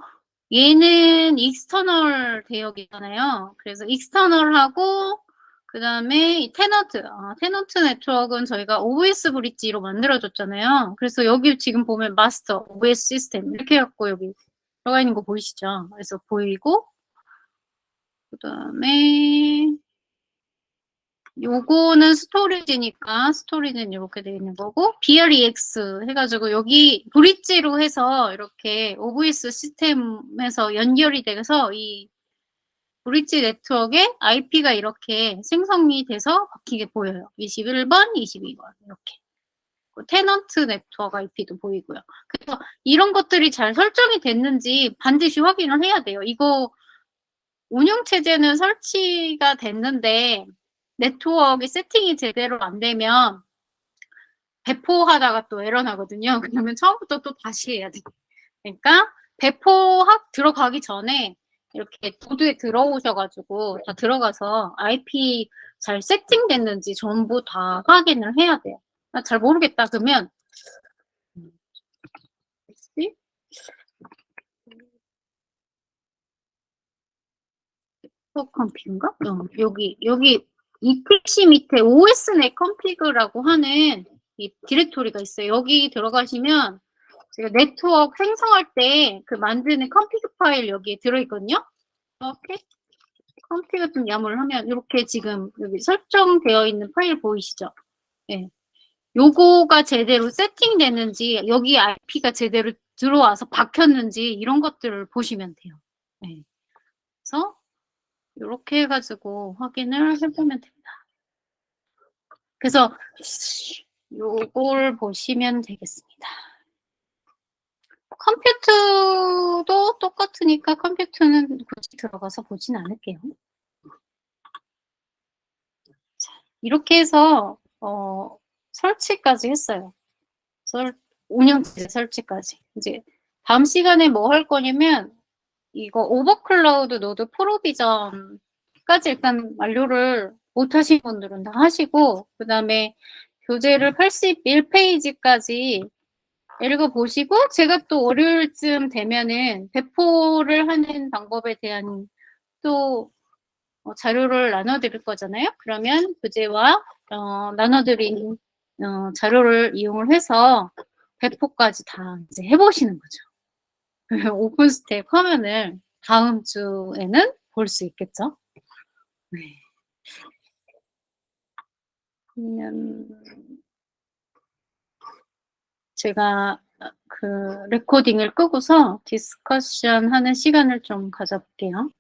얘는 익스터널 대역이잖아요. 그래서 익스터널하고 그 다음에 테넌트. 테넌트 네트워크는 저희가 OS 브릿지로 만들어줬잖아요. 그래서 여기 지금 보면 마스터, OS 시스템 이렇게 해갖고 여기 들어가 있는 거 보이시죠? 그래서 보이고 그 다음에 요거는 스토리지니까 스토리지는 이렇게 되어 있는 거고 BREX 해가지고 여기 브릿지로 해서 이렇게 OVS 시스템에서 연결이 돼서 이 브릿지 네트워크에 IP가 이렇게 생성이 돼서 박히게 보여요. 21번, 22번 이렇게. 테넌트 네트워크 IP도 보이고요. 그래서 이런 것들이 잘 설정이 됐는지 반드시 확인을 해야 돼요. 이거 운영체제는 설치가 됐는데 네트워크 세팅이 제대로 안 되면 배포하다가 또 에러 나거든요. 그러면 처음부터 또 다시 해야 돼. 그러니까 배포학 들어가기 전에 이렇게 도드에 들어오셔가지고 다 들어가서 IP 잘 세팅됐는지 전부 다 확인을 해야 돼요. 나 잘 모르겠다. 그러면 컴피인가? 여기 이 택시 밑에 OSnet config라고 하는 이 디렉토리가 있어요. 여기 들어가시면 제가 네트워크 생성할 때 그 만드는 config 파일 여기에 들어있거든요. 이렇게 config 좀 야무를 하면 이렇게 지금 여기 설정되어 있는 파일 보이시죠? 네. 요거가 제대로 세팅됐는지 여기 IP가 제대로 들어와서 박혔는지 이런 것들을 보시면 돼요. 네. 그래서 이렇게 해가지고 확인을 해보면 됩니다. 그래서 요걸 보시면 되겠습니다. 컴퓨터도 똑같으니까 컴퓨터는 굳이 들어가서 보진 않을게요. 자, 이렇게 해서 설치까지 했어요. 운영체제 설치까지. 이제 다음 시간에 뭐 할 거냐면 이거 오버클라우드 노드 프로비전까지 일단 완료를 못 하신 분들은 다 하시고 그 다음에 교재를 81페이지까지 읽어보시고 제가 또 월요일쯤 되면은 배포를 하는 방법에 대한 또 자료를 나눠드릴 거잖아요. 그러면 교재와 나눠드린 자료를 이용을 해서 배포까지 다 이제 해보시는 거죠. 오픈스택 화면을 다음 주에는 볼 수 있겠죠. 네. 그러면 제가 그 레코딩을 끄고서 디스커션 하는 시간을 좀 가져볼게요.